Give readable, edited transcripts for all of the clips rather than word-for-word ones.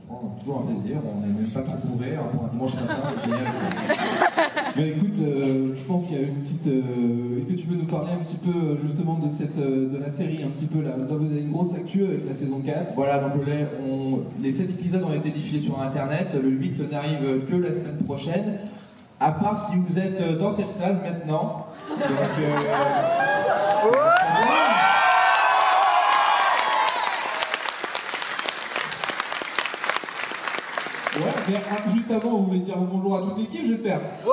franchement, toujours un plaisir. On n'est même pas trop bourré pour un dimanche matin, c'est génial. Mais écoute, je pense qu'il y a une petite. Est-ce que tu veux nous parler un petit peu justement de la série, un petit peu là vous avez une grosse actu avec la saison 4. Voilà, donc les 7 épisodes ont été diffusés sur internet. Le 8 n'arrive que la semaine prochaine. À part si vous êtes dans cette salle maintenant. Donc, ouais, mais juste avant, vous voulez dire bonjour à toute l'équipe, j'espère. Ouais.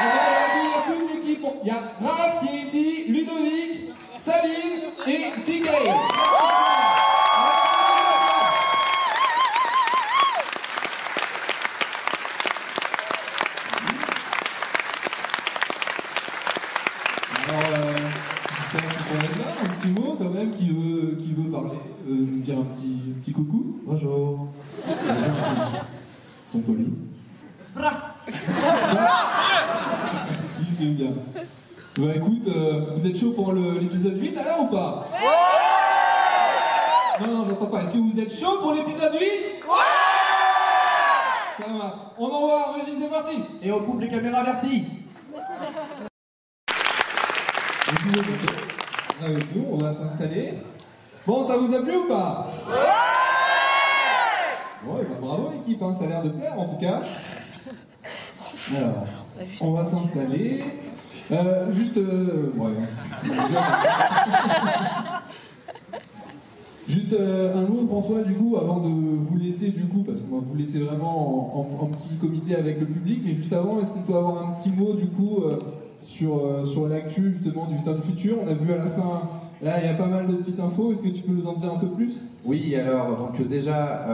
On va accueillir toute l'équipe. Il y a Raph qui est ici, Ludovic, Sabine et Sigay. Un petit mot quand même qui veut parler, nous dire un petit coucou. bonjour. Les gens sont polis. Ils sont bien. Bah écoute, vous êtes chaud pour l'épisode 8 alors ou pas? Ouais. Non, j'entends pas. Est-ce que vous êtes chaud pour l'épisode 8? Ouais. Ça marche. On envoie, Régis, c'est parti. Et on coupe les caméras, merci. Avec nous, on va s'installer. Bon, ça vous a plu ou pas? Ouais. Bon, bah, bravo l'équipe, hein, ça a l'air de plaire en tout cas. Alors, on va s'installer. Juste, juste un mot, François, du coup, avant de vous laisser, du coup, parce qu'on va vous laisser vraiment en petit comité avec le public, mais juste avant, est-ce qu'on peut avoir un petit mot, du coup, sur l'actu, justement, du Visiteur du Futur? On a vu à la fin, là, il y a pas mal de petites infos, est-ce que tu peux nous en dire un peu plus? Oui, alors, donc déjà,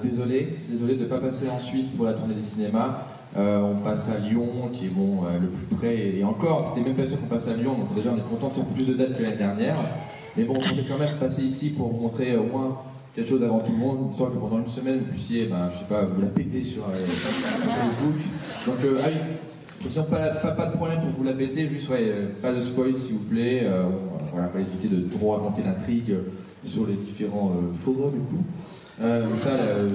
désolé de ne pas passer en Suisse pour la tournée des cinémas. On passe à Lyon, qui est bon, le plus près, et encore, c'était même pas sûr qu'on passe à Lyon, donc déjà on est content de faire plus de dates que l'année dernière. Mais bon, on comptait quand même passer ici pour vous montrer au moins quelque chose avant tout le monde, histoire que pendant une semaine vous puissiez, je sais pas, vous la péter sur Facebook. Donc, ah oui, sinon pas de problème pour vous la péter, juste pas de spoil s'il vous plaît. Voilà, pour éviter de trop raconter l'intrigue sur les différents forums et tout. Ça,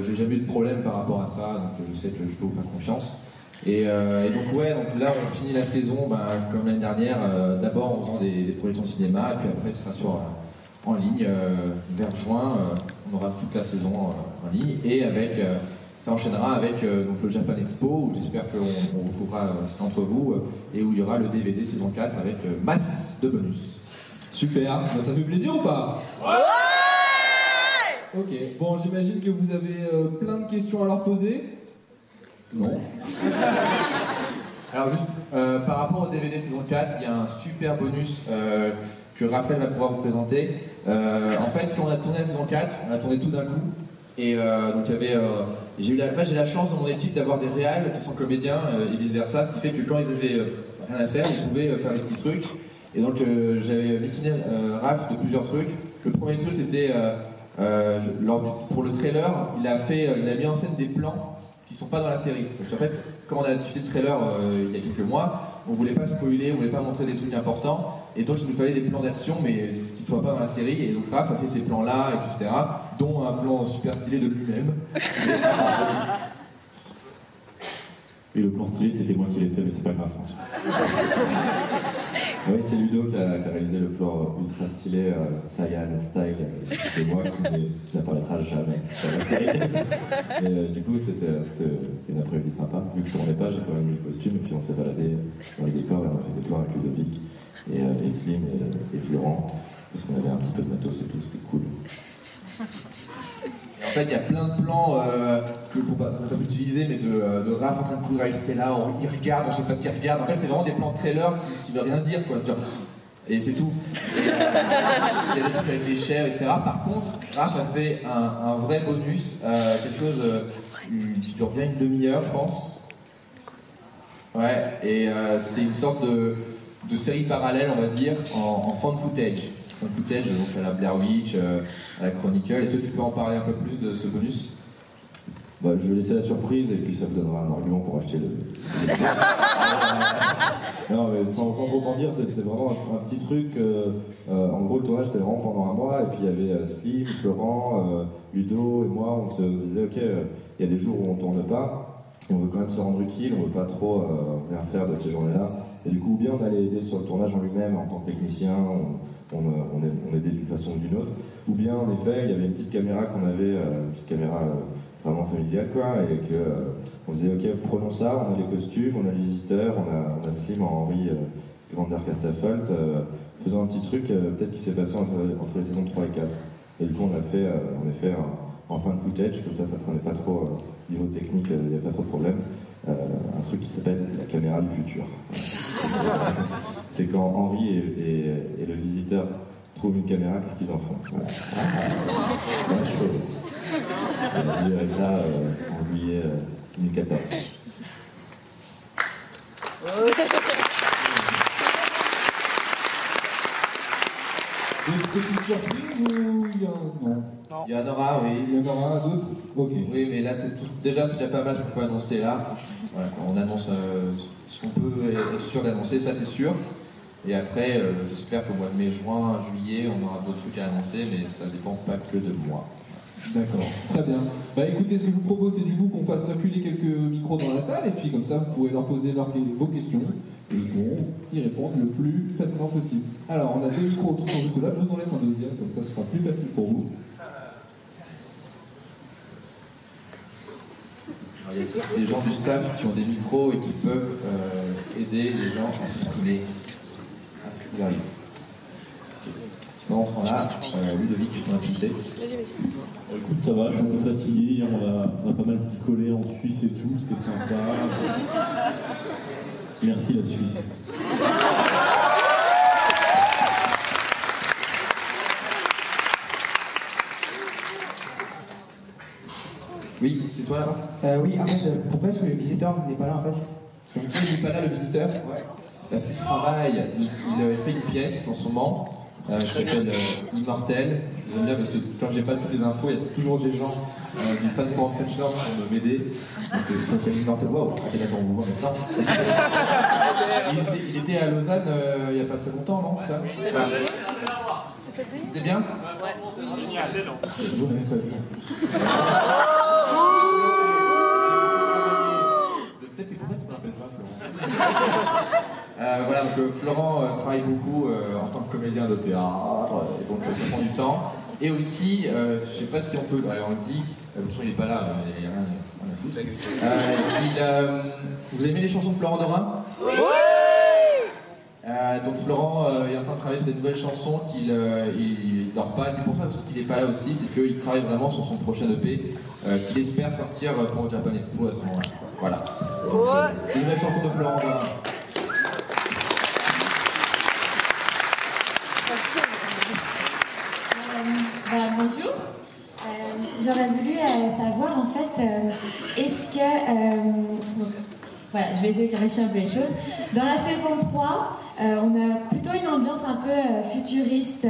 j'ai jamais eu de problème par rapport à ça, donc je sais que je peux vous faire confiance. Et donc ouais, donc là on finit la saison comme l'année dernière, d'abord en faisant des projections de cinéma, et puis après ce sera en ligne, vers juin, on aura toute la saison en ligne, et ça enchaînera avec donc le Japan Expo, où j'espère qu'on retrouvera certains d'entre vous, et où il y aura le DVD saison 4 avec masse de bonus. Super, ça fait plaisir ou pas? Ouais. Ok, bon, j'imagine que vous avez plein de questions à leur poser. Non. Alors juste, par rapport au DVD saison 4, il y a un super bonus que Raphaël va pouvoir vous présenter. En fait, quand on a tourné la saison 4, on a tourné tout d'un coup. Et donc il y avait... j'ai la chance dans mon équipe d'avoir des réals qui sont comédiens et vice-versa, ce qui fait que quand ils avaient rien à faire, ils pouvaient faire des petits trucs. Et donc j'avais missionné Raph de plusieurs trucs. Le premier truc c'était... pour le trailer, il a mis en scène des plans qui sont pas dans la série. Parce qu'en fait, quand on a diffusé le trailer il y a quelques mois, on voulait pas spoiler, on voulait pas montrer des trucs importants, et donc il nous fallait des plans d'action, mais qui soient pas dans la série, et donc Raph a fait ces plans-là, etc., dont un plan super stylé de lui-même. Et le plan stylé, c'était moi qui l'ai fait, mais c'est pas grave. Oui, c'est Ludo qui a réalisé le plan ultra stylé, Saiyan style, c'est moi qui n'apparaîtra jamais dans la série. Mais du coup, c'était une après-midi sympa. Vu que je tournais pas, j'ai quand même mis le costume, et puis on s'est baladé dans les décors, et on a fait des plans avec Ludovic, et Slim, et Florent, parce qu'on avait un petit peu de matos et tout, c'était cool. Et en fait, il y a plein de plans qu'on n'a pas pu utiliser, mais de Raph en train de courir avec Stella, il regarde, on ne sait pas ce qu'il regarde. En fait, c'est vraiment des plans de trailer qui ne veulent rien dire, quoi. Et c'est tout. Il y a des trucs avec les chairs, etc. Par contre, Raph a fait un vrai bonus, quelque chose qui dure bien une demi-heure, je pense. Ouais, et c'est une sorte de série parallèle, on va dire, en fan footage. Fan footage, donc à la Blair Witch, à la Chronicle. Est-ce que tu peux en parler un peu plus de ce bonus? Je vais laisser la surprise, et puis ça vous donnera un argument pour acheter le... Non, mais sans trop en dire, c'est vraiment un petit truc. En gros, le tournage, c'était vraiment pendant un mois. Et puis, il y avait Slim, Florent, Ludo et moi. On se disait, OK, il y a des jours où on tourne pas. Et on veut quand même se rendre utile. On veut pas trop rien faire de ces journées-là. Et du coup, ou bien on allait aider sur le tournage en lui-même en tant que technicien. On aidait d'une façon ou d'une autre. Ou bien, en effet, il y avait une petite caméra qu'on avait, une petite caméra vraiment familiale, quoi. Et que on se disait, OK, prenons ça. On a les costumes, on a les visiteurs, on a Slim en Henri Vander Castafolt. Faisons un petit truc, peut-être qui s'est passé entre les saisons 3 et 4. Et du coup, on a fait en fin de footage, comme ça prenait pas trop niveau technique, il n'y avait pas trop de problème. Un truc qui s'appelle la caméra du futur. C'est quand Henri et le visiteur trouvent une caméra, qu'est-ce qu'ils en font? Voilà. Vous verrez ça en juillet 2014. Des petites surprises ou il y en a... Non. Il y en aura, oui. Il y en aura d'autres? Ok. Oui, mais là, déjà, c'est déjà pas mal ce qu'on peut annoncer là. Voilà, on annonce ce qu'on peut être sûr d'annoncer, ça c'est sûr. Et après, j'espère qu'au mois de mai, juin, juillet, on aura d'autres trucs à annoncer, mais ça dépend pas que de moi. D'accord, très bien. Bah écoutez, ce que je vous propose, c'est du coup qu'on fasse circuler quelques micros dans la salle, et puis comme ça, vous pourrez leur poser vos questions, et ils pourront y répondre le plus facilement possible. Alors, on a 2 micros qui sont juste là, je vous en laisse un deuxième, comme ça ce sera plus facile pour vous. Alors, il y a des gens du staff qui ont des micros et qui peuvent aider les gens à s'exprimer. Ah, c'est ce qui arrive. Pendant ce temps-là, Ludovic, tu t'en as invité. Vas-y. Écoute, ça va, je suis un peu fatigué. Hier, on a pas mal picolé en Suisse et tout, c'était sympa. Merci la Suisse. Oui, c'est toi là-bas? Oui, en fait, pourquoi est-ce que le visiteur n'est pas là en fait? Pourquoi il n'est pas là le visiteur? Ouais. Parce qu'il travaille, il fait une pièce en ce moment qui s'appelle Immortel. J'aime bien parce que quand j'ai pas toutes les infos, il y a toujours des gens du fan for French Lord pour m'aider. Donc ça s'appelle Immortel. Waouh, ok d'accord, on vous voit maintenant. Il était à Lausanne il n'y a pas très longtemps, non ça C'était bien? Vous n'avez pas vu. Peut-être c'est pour ça qu'il ne me rappelle pas, Florent. Voilà, donc Florent travaille beaucoup en tant que comédien de théâtre, et donc ça prend du temps. Et aussi, je ne sais pas si on peut, on le dit, de toute façon il n'est pas là, il n'y a rien à foutre. Vous aimez les chansons de Florent Dorin? Oui. Donc Florent est en train de travailler sur des nouvelles chansons qu'il dort pas, c'est pour ça aussi qu'il n'est pas là aussi, c'est qu'il travaille vraiment sur son prochain EP qu'il espère sortir pour le Japan Expo à ce moment-là. Voilà. C'est une nouvelle chanson de Florent Dorin. Bonjour. J'aurais voulu savoir en fait, est-ce que... voilà, je vais essayer de clarifier un peu les choses. Dans la saison 3, on a plutôt une ambiance un peu futuriste,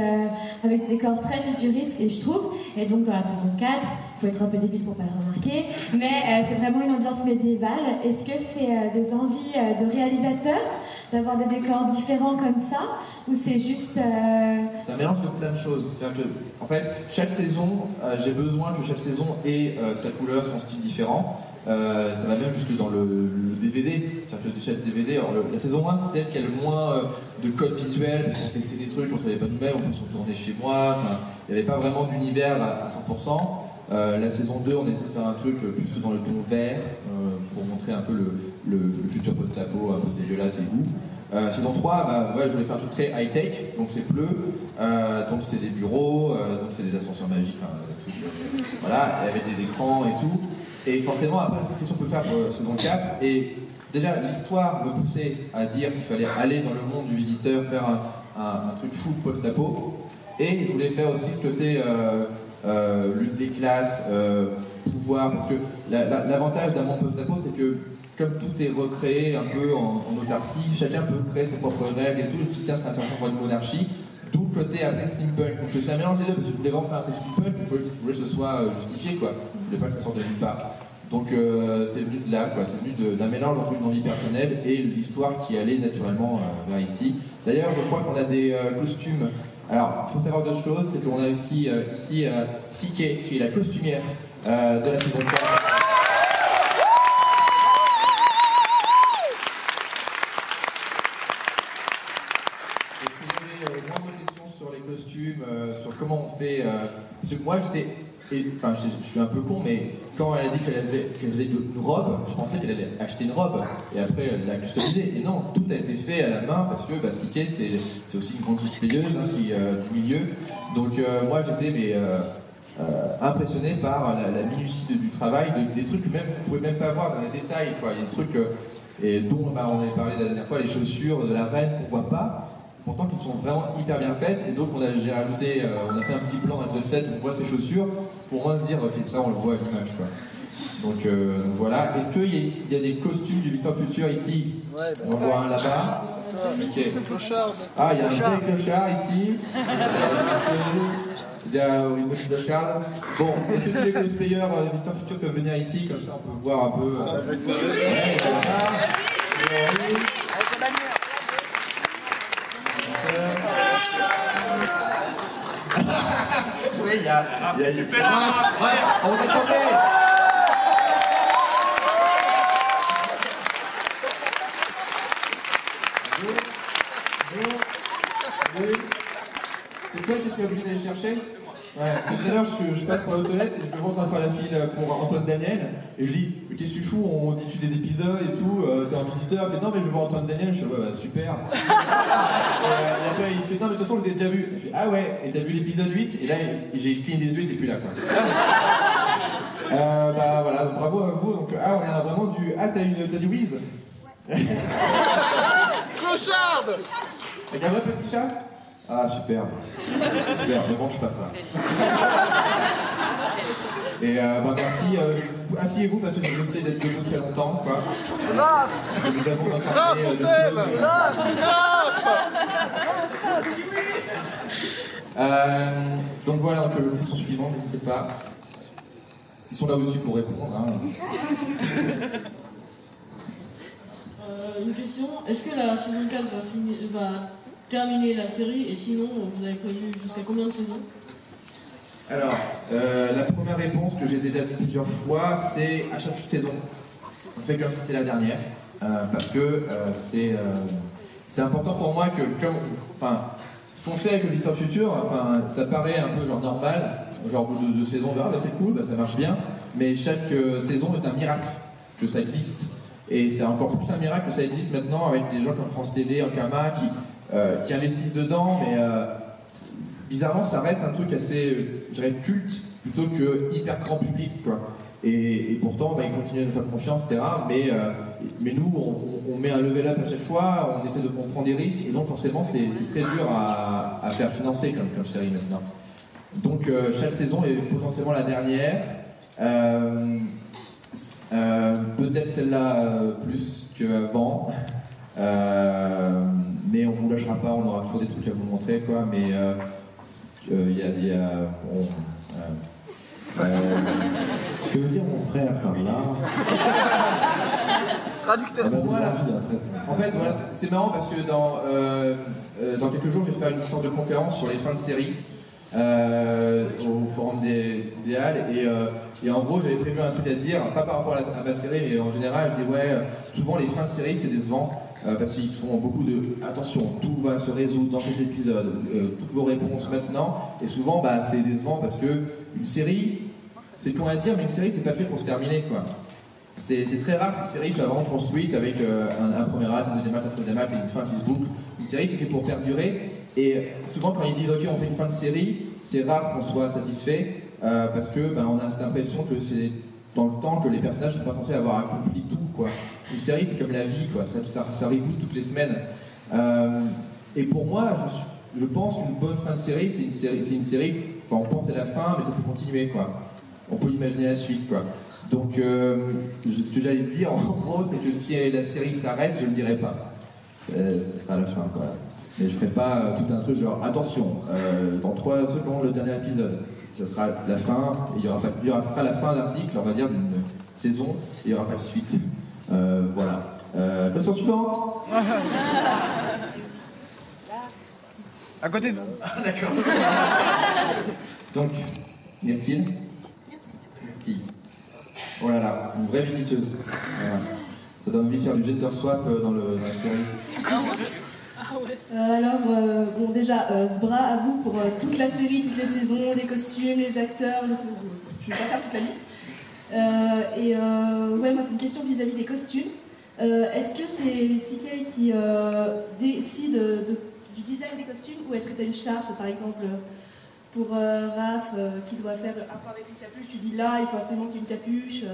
avec des décors très futuristes, et je trouve. Et donc dans la saison 4, il faut être un peu débile pour pas le remarquer, mais c'est vraiment une ambiance médiévale. Est-ce que c'est des envies de réalisateurs d'avoir des décors différents comme ça, ou c'est juste... C'est un mélange de plein de choses. C'est-à-dire que, en fait, chaque saison, j'ai besoin que chaque saison ait sa couleur, son style différent. Ça va même jusque dans le DVD, c'est-à-dire que chaque DVD, alors la saison 1 c'est celle qui a le moins de code visuel, on testait des trucs, on ne savait pas nous-mêmes, on peut se retourner chez moi, il n'y avait pas vraiment d'univers à 100%. La saison 2 on essaie de faire un truc plus dans le ton vert, pour montrer un peu le futur post-apo, un peu dégueulasse et goût. Saison 3, je voulais faire un truc très high-tech, donc c'est bleu, donc c'est des bureaux, donc c'est des ascenseurs magiques, voilà, avec des écrans et tout. Et forcément, après, qu'est-ce qu'on peut faire pour saison 4? Et déjà, l'histoire me poussait à dire qu'il fallait aller dans le monde du visiteur, faire un truc full post-apo. Et je voulais faire aussi ce côté lutte des classes, pouvoir, parce que l'avantage d'un monde post-apo, c'est que comme tout est recréé un peu en autarcie, chacun peut créer ses propres règles et tout, le soutien serait intéressant pour une monarchie. D'où le côté après steampunk. Donc c'est un mélange des deux, parce que je voulais vraiment faire un truc steampunk, mais je voulais que ce soit justifié, quoi. Je voulais pas que ça sorte de nulle part. Donc c'est venu de là, quoi. C'est venu d'un mélange entre une envie personnelle et l'histoire qui allait naturellement vers ici. D'ailleurs, je crois qu'on a des costumes. Alors, il faut savoir deux choses, c'est qu'on a aussi ici Siké, qui est la costumière de la saison 4. Sur les costumes, sur comment on fait. Parce que moi j'étais. Enfin, je suis un peu con, mais quand elle a dit qu'elle faisait une robe, je pensais qu'elle allait acheter une robe et après elle l'a customisée. Et non, tout a été fait à la main parce que Siké c'est aussi une grande cosplayeuse du milieu. Donc moi j'étais impressionné par la minutie du travail, des trucs que même vous pouvez même pas voir dans les détails. Quoi. Il y a des trucs et dont on avait parlé la dernière fois, les chaussures de la reine qu'on voit pas. Pourtant qui sont vraiment hyper bien faites, et donc j'ai rajouté, on a fait un petit plan dans l'épisode 7 où on voit ces chaussures pour moins se dire ok ça on le voit à l'image quoi. Donc voilà, est-ce qu'il y a des costumes du Visiteur Futur ici? On va voir un là-bas. Ok. Ah il y a un vrai clochard ici. Il y a une autre clochard. Bon, est-ce que tous les cosplayers du Visiteur Futur peuvent venir ici, comme ça on peut voir un peu. Ouais, comme ça. Oui, il y a on va tomber. C'est toi qui étais obligé d'aller chercher? Ouais, tout à l'heure je passe par les toilettes et je me vois en train de faire la file pour Antoine Daniel et je dis mais qu'est-ce que tu fous, on diffuse des épisodes et tout, t'es un visiteur, il fait non mais je veux voir Antoine Daniel, je fais ouais bah super. Et après il fait non mais de toute façon je l'ai déjà vu, je fais ah ouais et t'as vu l'épisode 8 et là j'ai cligné des yeux et t'es plus là quoi. Bah voilà, donc bravo à vous, donc on a vraiment du... Ah t'as du whiz. Clocharde. Avec un vrai petit chat? Ah super. Super, ne mange pas ça. Et merci, asseyez-vous parce que j'ai décidé d'être debout très longtemps, quoi. Raph. Nous avons Raph, on t'aime. donc voilà, donc, le question suivant, n'hésitez pas. Ils sont là aussi pour répondre. Hein. Une question, est-ce que la saison 4 va terminer la série et sinon vous avez prévu jusqu'à combien de saisons? Alors, la première réponse que j'ai déjà dit plusieurs fois, c'est à chaque saison. On fait comme si c'était la dernière, parce que c'est important pour moi que, ce qu'on fait avec le Visiteur Futur, ça paraît un peu genre normal, genre au bout de 2 saisons, bah, c'est cool, bah, ça marche bien, mais chaque saison est un miracle que ça existe. Et c'est encore plus un miracle que ça existe maintenant avec des gens comme France TV, Ankama, qui investissent dedans, mais bizarrement ça reste un truc assez, je dirais, culte plutôt que hyper grand public, quoi. Et pourtant, ils continuent à nous faire confiance, etc. Mais nous, on met un level up à chaque fois, on prend des risques, et donc forcément c'est très dur à faire financer comme série maintenant. Donc chaque saison est potentiellement la dernière. Peut-être celle-là plus qu'avant, mais on vous lâchera pas, on aura toujours des trucs à vous montrer, quoi. Mais ce que veut dire mon frère par là. Traducteur. Voilà. En fait, voilà, c'est marrant parce que dans quelques jours, je vais faire une sorte de conférence sur les fins de série au forum des Halles et en gros, j'avais prévu un truc à dire, pas par rapport à ma série, mais en général, je dis ouais, souvent les fins de série c'est décevant parce qu'ils font beaucoup de attention, tout va se résoudre dans cet épisode, toutes vos réponses maintenant, et souvent c'est décevant parce que une série, c'est con à dire, mais une série c'est pas fait pour se terminer, quoi. C'est très rare qu'une série soit vraiment construite avec un premier acte, un deuxième acte, un troisième acte et une fin qui se boucle. Une série c'est fait pour perdurer, et souvent quand ils disent ok on fait une fin de série, c'est rare qu'on soit satisfait parce que on a cette impression que c'est dans le temps que les personnages ne sont pas censés avoir accompli tout, quoi. Une série c'est comme la vie, quoi, ça reboot toutes les semaines. Et pour moi, je pense qu'une bonne fin de série, c'est une série, on pense à la fin, mais ça peut continuer, quoi. On peut imaginer la suite, quoi. Donc, ce que j'allais dire, en gros, c'est que si la série s'arrête, je ne le dirai pas. Ce sera la fin, quoi. Mais je ferai pas tout un truc genre, attention, dans 3 secondes, le dernier épisode. ça sera la fin, et ça sera la fin d'un cycle, on va dire, d'une saison, et il n'y aura pas de suite. Voilà. Question suivante. À côté de vous. D'accord. Donc, Myrtille. Myrtille. Oh là là, une vraie visiteuse. Voilà. Ça donne envie de faire du gender swap dans la série. Bon déjà, Zbra, à vous pour toute la série, toutes les saisons, les costumes, les acteurs, je vais pas faire toute la liste. Ouais, moi c'est une question vis-à-vis des costumes. Est-ce que c'est CK qui décide du design des costumes ou est-ce que tu as une charte, par exemple, pour Raph qui doit faire un peu avec une capuche, tu dis là, il faut absolument qu'il y ait une capuche,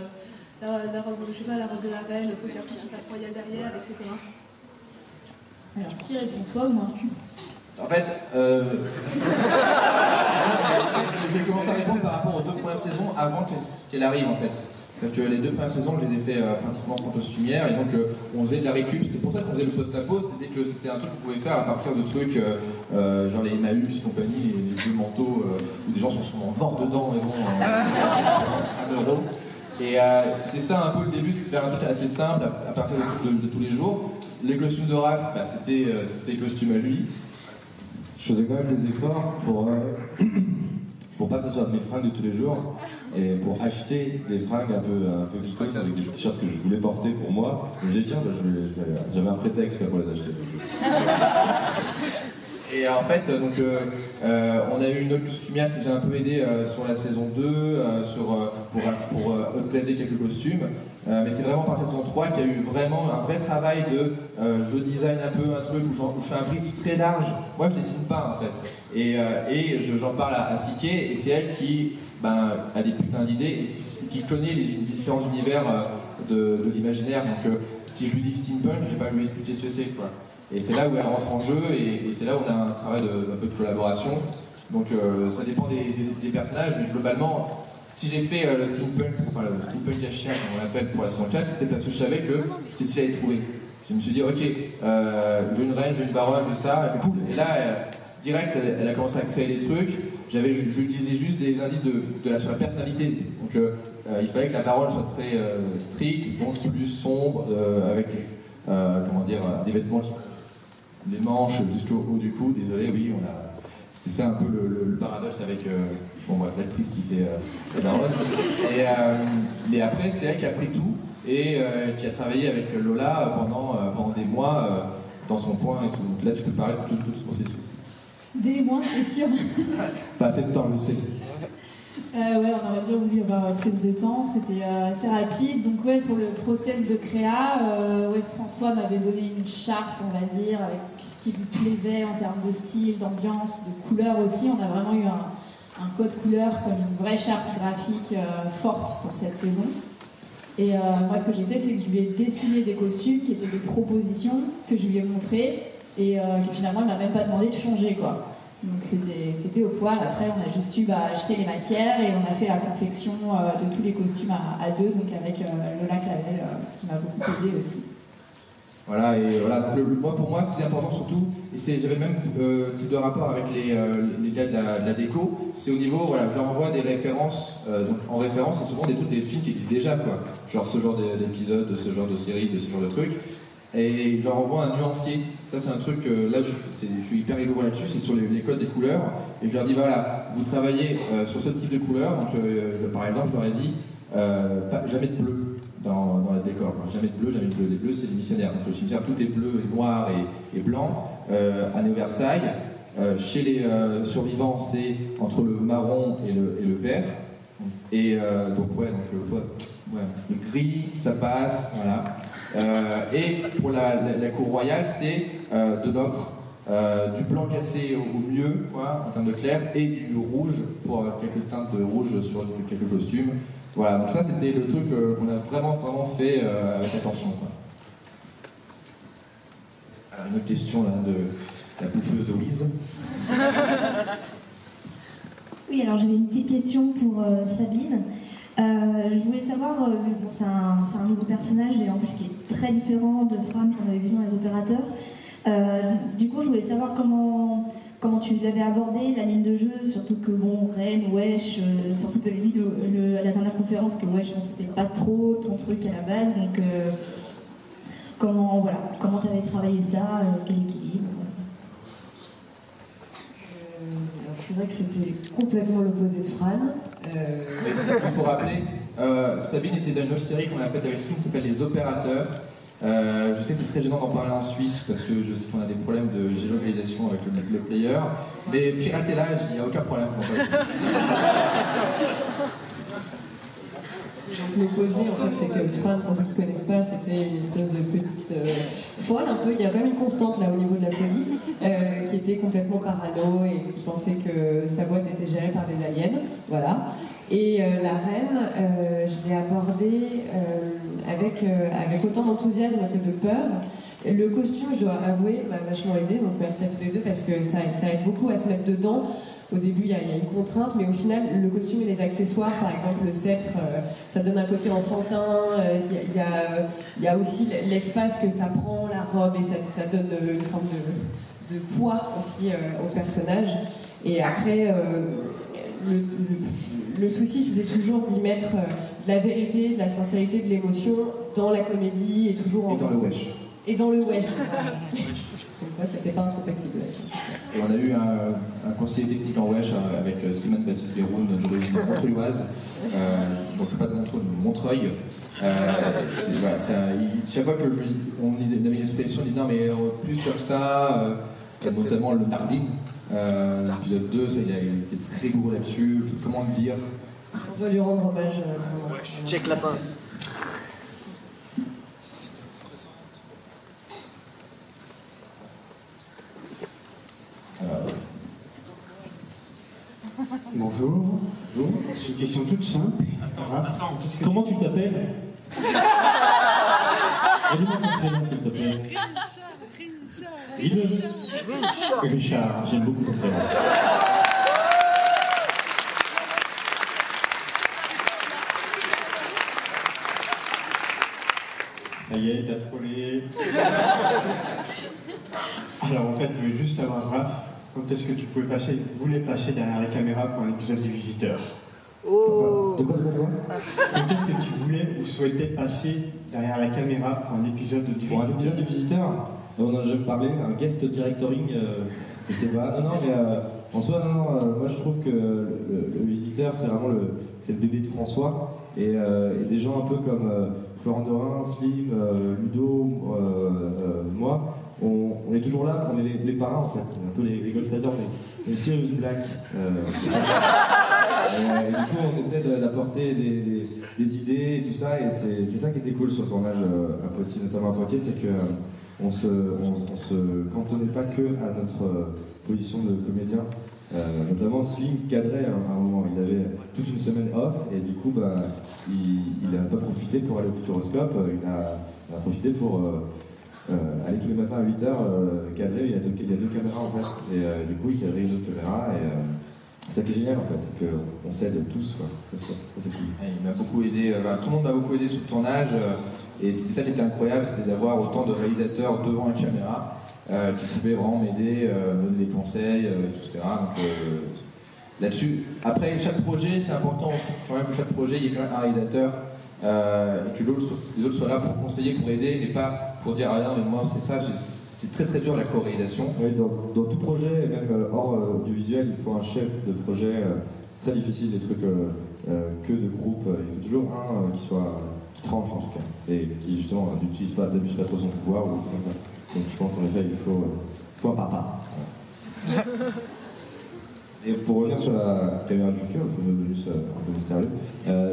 la robe, je sais pas, la robe de la reine, il faut qu'il y ait un petit passe royal derrière, etc. Alors, qui répond, toi ou moi? En fait, je vais commencer à répondre par rapport aux 2 premières saisons avant qu'elle arrive en fait. C'est-à-dire que les 2 premières saisons, je les ai fait pratiquement en costumière, et donc on faisait de la récup. C'est pour ça qu'on faisait le post-apo, c'était que c'était un truc qu'on pouvait faire à partir de trucs genre les Emmaüs et compagnie, les vieux manteaux où des gens sont morts dedans et vont à l'euro. Et c'était ça un peu le début, c'était faire un truc assez simple à partir de trucs de tous les jours. Les costumes de Raph, bah, c'était ses costumes à lui. Je faisais quand même des efforts pour pas que ce soit mes fringues de tous les jours et pour acheter des fringues un peu geekos avec des t-shirts que je voulais porter pour moi. Je me disais tiens, j'avais un prétexte pour les acheter. Et en fait, donc, on a eu une autre costumière qui nous a un peu aidé sur la saison 2 pour upgrader quelques costumes. Mais c'est vraiment à partir de la saison 3 qu'il y a eu vraiment un vrai travail de je design un peu un truc où je fais un brief très large. Moi je dessine pas en fait. Et j'en parle à Sike et c'est elle qui a des putains d'idées et qui connaît les différents univers de l'imaginaire. Donc si je lui dis steampunk, je vais pas lui expliquer ce que c'est quoi. Et c'est là où elle rentre en jeu et c'est là où on a un travail un peu de collaboration. Donc ça dépend des personnages, mais globalement, si j'ai fait le steampunk à chien, comme on l'appelle pour la saison 4, c'était parce que je savais que c'est ce qu'elle allait trouver. Je me suis dit, ok, je veux une reine, je veux une baronne, je veux ça, et cool. Et là, direct, elle a commencé à créer des trucs. Je disais juste des indices sur la personnalité. Donc il fallait que la baronne soit très stricte, donc plus sombre, avec des vêtements des manches jusqu'au haut du cou. Désolé, oui, c'était ça un peu le paradoxe avec l'actrice qui fait la baronne. Mais après, c'est elle qui a pris tout et qui a travaillé avec Lola pendant des mois dans son coin et tout. Donc là, tu peux parler de tout ce processus. Des mois, c'est sûr. Pas assez de temps, je sais. Ouais, on aurait bien voulu avoir plus de temps, c'était assez rapide. Donc ouais, pour le process de créa, François m'avait donné une charte, on va dire, avec ce qui lui plaisait en termes de style, d'ambiance, de couleur aussi. On a vraiment eu un code couleur comme une vraie charte graphique forte pour cette saison. Et moi, ce que j'ai fait, c'est que je lui ai dessiné des costumes qui étaient des propositions que je lui ai montrées et que finalement, il m'a même pas demandé de changer, quoi. Donc c'était au poil. Après, on a juste eu acheter les matières et on a fait la confection de tous les costumes à deux, donc avec Lola Clavel qui m'a beaucoup aidé aussi. Voilà, et voilà, donc pour moi, ce qui est important surtout, et j'avais le même type de rapport avec les gars de la déco, c'est au niveau, voilà, je leur envoie des références, donc en référence, c'est souvent des films qui existent déjà, quoi. Genre ce genre d'épisode, de ce genre de série, de ce genre de truc. Et je leur envoie un nuancier. Ça, c'est un truc, là, je suis hyper rigoureux là-dessus, c'est sur les codes des couleurs. Et je leur dis, voilà, vous travaillez sur ce type de couleurs. Donc, par exemple, je leur ai dit, jamais de bleu dans le décor. Jamais de bleu, jamais de bleu. Les bleus, c'est les missionnaires. Donc, le cimetière, tout est bleu, et noir et blanc. À Néo-Versailles, chez les survivants, c'est entre le marron et le vert. Et donc, le gris, ça passe, voilà. Et pour la cour royale, c'est de l'ocre, du blanc cassé au mieux, quoi, en termes de clair, et du rouge pour quelques teintes de rouge sur quelques costumes. Voilà, donc ça c'était le truc qu'on a vraiment fait avec attention, quoi. Alors, une autre question là de la bouffeuse de Louise. Oui, alors j'avais une petite question pour Sabine. Je voulais savoir, bon, c'est un nouveau personnage et en plus qui est très différent de Fran qu'on avait vu dans les opérateurs. Du coup, je voulais savoir comment comment tu l'avais abordé, la ligne de jeu, surtout que bon, Rennes, Wesh, surtout tu avais dit à la dernière conférence que Wesh, c'était pas trop ton truc à la base, donc comment tu avais travaillé ça, quel équilibre C'est vrai que c'était complètement l'opposé de Fran. Pour rappeler, Sabine était dans une autre série qu'on a faite avec Slim qui s'appelle Les Opérateurs. Je sais que c'est très gênant d'en parler en Suisse parce que je sais qu'on a des problèmes de géolocalisation avec le player, mais piratez-la, il n'y a aucun problème. L'opposé, en fait, c'est que Fran, pour ceux qui ne connaissent pas, c'était une espèce de petite folle un peu. Il y a quand même une constante là au niveau de la folie, qui était complètement parano et qui pensait que sa boîte était gérée par des aliens. Voilà. Et la reine, je l'ai abordée avec autant d'enthousiasme que de peur. Le costume, je dois avouer, m'a vachement aidé, donc merci à tous les deux, parce que ça aide beaucoup à se mettre dedans. Au début, il y a une contrainte, mais au final, le costume et les accessoires, par exemple le sceptre, ça donne un côté enfantin. Il y a aussi l'espace que ça prend, la robe, et ça donne une forme de poids aussi au personnage. Et après, le souci, c'était toujours d'y mettre de la vérité, de la sincérité, de l'émotion dans la comédie et toujours et dans le wesh. Et dans le wesh. Moi, c'était pas incompatible. Et on a eu un conseiller technique en wesh avec Slimane Baptiste Béroun d'origine montreuilloise, donc pas de Montreuil. Chaque fois que on avait une expression, on dit non mais plus comme ça, notamment le Tardine. L'épisode 2, il a été très gros là-dessus. Comment le dire? On doit lui rendre hommage. Check lapin. Bonjour. C'est une question toute simple. Comment tu t'appelles? Dis-moi ton prénom, s'il te plaît. Dis-le. Richard. J'aime beaucoup ton prénom. Ça y est, t'as trollé. Alors en fait, je voulais juste savoir, Raph, quand est-ce que tu voulais passer derrière la caméra pour un épisode du Visiteur? Oh. De quoi Quand est-ce que tu voulais ou souhaitais passer derrière la caméra pour un épisode du Visiteur? Pour un épisode du Visiteur, on en a déjà parlé, un guest directoring, je sais pas. Non, mais en soi, moi je trouve que le Visiteur, c'est vraiment le bébé de François. Et des gens un peu comme Florent Dorin, Slim, Ludo, moi, on est toujours là, on est les parrains en fait, un peu les Goldfather, mais les Sirius Black. Et du coup, on essaie d'apporter des idées et tout ça, et c'est ça qui était cool sur le tournage à Poitiers, notamment à Poitiers, c'est que on se cantonnait pas que à notre position de comédien. Notamment Slim cadrait à un moment, il avait toute une semaine off et du coup il n'a pas profité pour aller au Futuroscope, il a profité pour aller tous les matins à 8h cadrer, il y a deux caméras en fait, et du coup il cadrait une autre caméra et c'est ça qui est génial en fait, c'est qu'on s'aide tous quoi. Ça c'est cool. Il m'a beaucoup aidé, tout le monde m'a beaucoup aidé sur le tournage et c'était ça qui était incroyable, c'était d'avoir autant de réalisateurs devant une caméra. Qui pouvaient vraiment m'aider, me donner des conseils, etc. Donc là-dessus, après chaque projet, c'est important aussi quand même que chaque projet, il y ait quand même un réalisateur et que les autres soient là pour conseiller, pour aider, mais pas pour dire ah non mais moi c'est ça, c'est très très dur la co-réalisation. Oui, dans tout projet, même hors du visuel, il faut un chef de projet. C'est très difficile des trucs que de groupe. Il faut toujours un qui tranche en tout cas et qui justement n'abuse pas trop son pouvoir ou des trucs comme ça. Donc je pense en effet il faut un papa. Voilà. Et pour revenir sur la caméra du futur, il faut une bonus un peu mystérieux.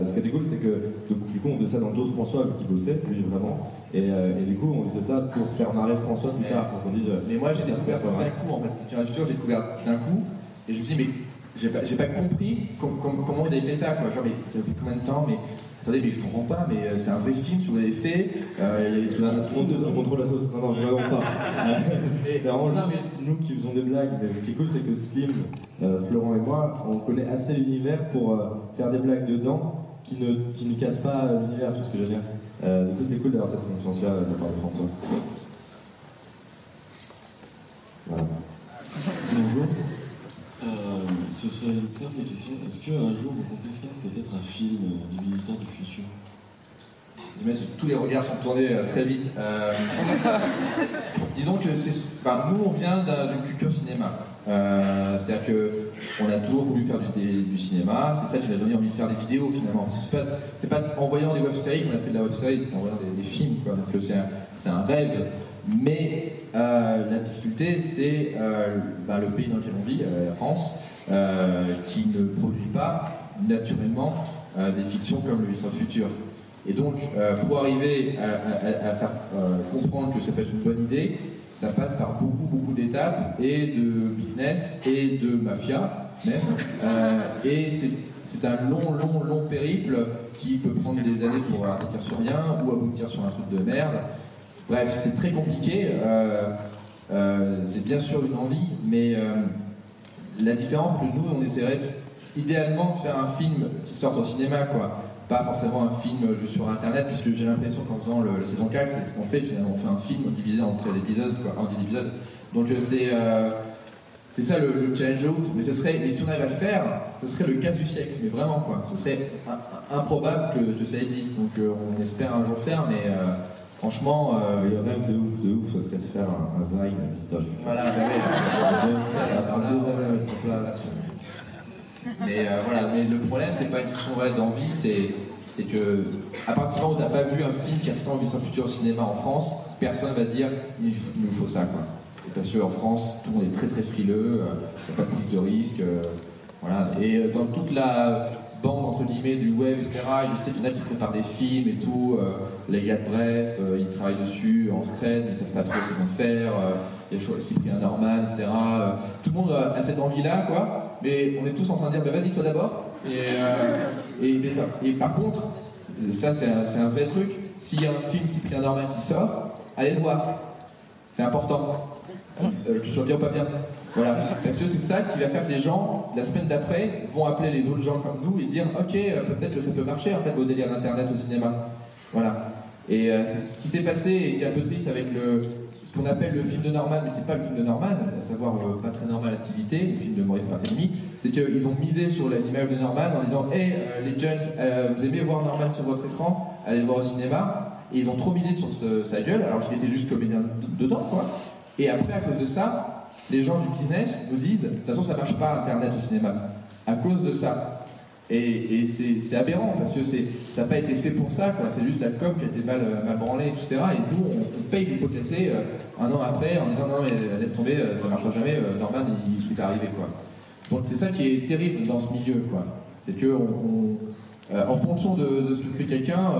Ce qui était cool, c'est que du coup on faisait ça dans d'autres François qui bossait, lui vraiment. Et du coup on faisait ça pour faire marrer François plus tard, pour qu'on dise. Mais moi j'ai découvert ça d'un coup en fait. La caméra du futur, j'ai découvert d'un coup et je me suis dit mais j'ai pas compris comment vous avez fait ça quoi. Genre mais ça fait combien de temps mais attendez, mais je comprends pas, mais c'est un vrai film que vous avez fait. Il y a tout un fond de contre la sauce. Non, vraiment pas. C'est vraiment juste nous qui faisons des blagues. Mais ce qui est cool, c'est que Slim, Florent et moi, on connaît assez l'univers pour faire des blagues dedans qui ne cassent pas l'univers, tout ce que je veux dire. Du coup, c'est cool d'avoir cette confiance-là de la part de François. Voilà. Bonjour. Ce serait une simple question. Est-ce qu'un jour vous comptez faire peut-être un film des visiteurs du futur? Tous les regards sont tournés très vite. Disons que nous on vient d'une culture cinéma. C'est-à-dire qu'on a toujours voulu faire du cinéma, c'est ça qui nous a donné envie de faire des vidéos finalement. C'est pas en voyant des web-séries qu'on a fait de la web-série, c'est en voyant des films, quoi. Donc c'est un rêve. Mais la difficulté c'est le pays dans lequel on vit, la France, qui ne produit pas naturellement des fictions comme Le Viseur Futur. Et donc, pour arriver à faire comprendre que ça peut être une bonne idée, ça passe par beaucoup d'étapes, et de business, et de mafia même. Et c'est un long périple qui peut prendre des années pour aboutir sur rien, ou aboutir sur un truc de merde. Bref, c'est très compliqué. C'est bien sûr une envie, mais la différence, c'est que nous, on essaierait idéalement de faire un film qui sorte au cinéma, quoi. Pas forcément un film juste sur internet, puisque j'ai l'impression qu'en faisant la saison 4, c'est ce qu'on fait finalement, on fait un film divisé en 13 épisodes, en 10 épisodes. Donc c'est ça le challenge ouf, mais si on arrive à le faire, ce serait le cas du siècle, mais vraiment quoi. Ce serait improbable que ça existe, donc on espère un jour faire, mais franchement... Le rêve de ouf, ce serait de faire un Vine, voilà, ça prend 2 années à mettre en place. Mais mais le problème c'est pas une question d'envie, c'est que à partir du moment où t'as pas vu un film qui ressemble à Viseur Futur au cinéma en France, personne va dire il nous faut ça, quoi. C'est parce qu'en France tout le monde est très frileux, il n'y a pas de prise de risque, voilà. Et dans toute la bande entre guillemets du web, etc., je sais qu'il y en a qui préparent des films et tout, les gars de Bref, ils travaillent dessus en secret, mais ils savent pas trop ce qu'ils vont faire, il y a Cyprien Norman, etc. Tout le monde a cette envie-là, quoi. Mais on est tous en train de dire, vas-y toi d'abord. Et par contre, ça c'est un vrai truc, s'il y a un film Cyprien Norman qui sort, allez le voir. C'est important. Que tu sois bien ou pas bien. Voilà. Parce que c'est ça qui va faire que les gens, la semaine d'après, vont appeler les autres gens comme nous et dire, ok, peut-être que ça peut marcher en fait vos délires d'internet au cinéma. Voilà. Et c'est ce qui s'est passé et qui est un peu triste avec ce qu'on appelle le film de Norman, mais qui n'est pas le film de Norman, à savoir Pas très normal activité, le film de Maurice Barthélemy, c'est qu'ils ont misé sur l'image de Norman en disant hey, les jeunes, vous aimez voir Norman sur votre écran, allez le voir au cinéma, et ils ont trop misé sur sa gueule, alors qu'il était juste comédien dedans, quoi. Et après, à cause de ça, les gens du business nous disent de toute façon, ça marche pas Internet au cinéma, à cause de ça. Et c'est aberrant parce que ça n'a pas été fait pour ça, quoi. C'est juste la com qui a été mal branlée, etc. Et nous, on paye les pots cassés un an après en disant non, mais laisse tomber, ça ne marchera jamais, Norman il est arrivé, quoi. Donc c'est ça qui est terrible dans ce milieu, quoi. C'est que en fonction de ce que fait quelqu'un,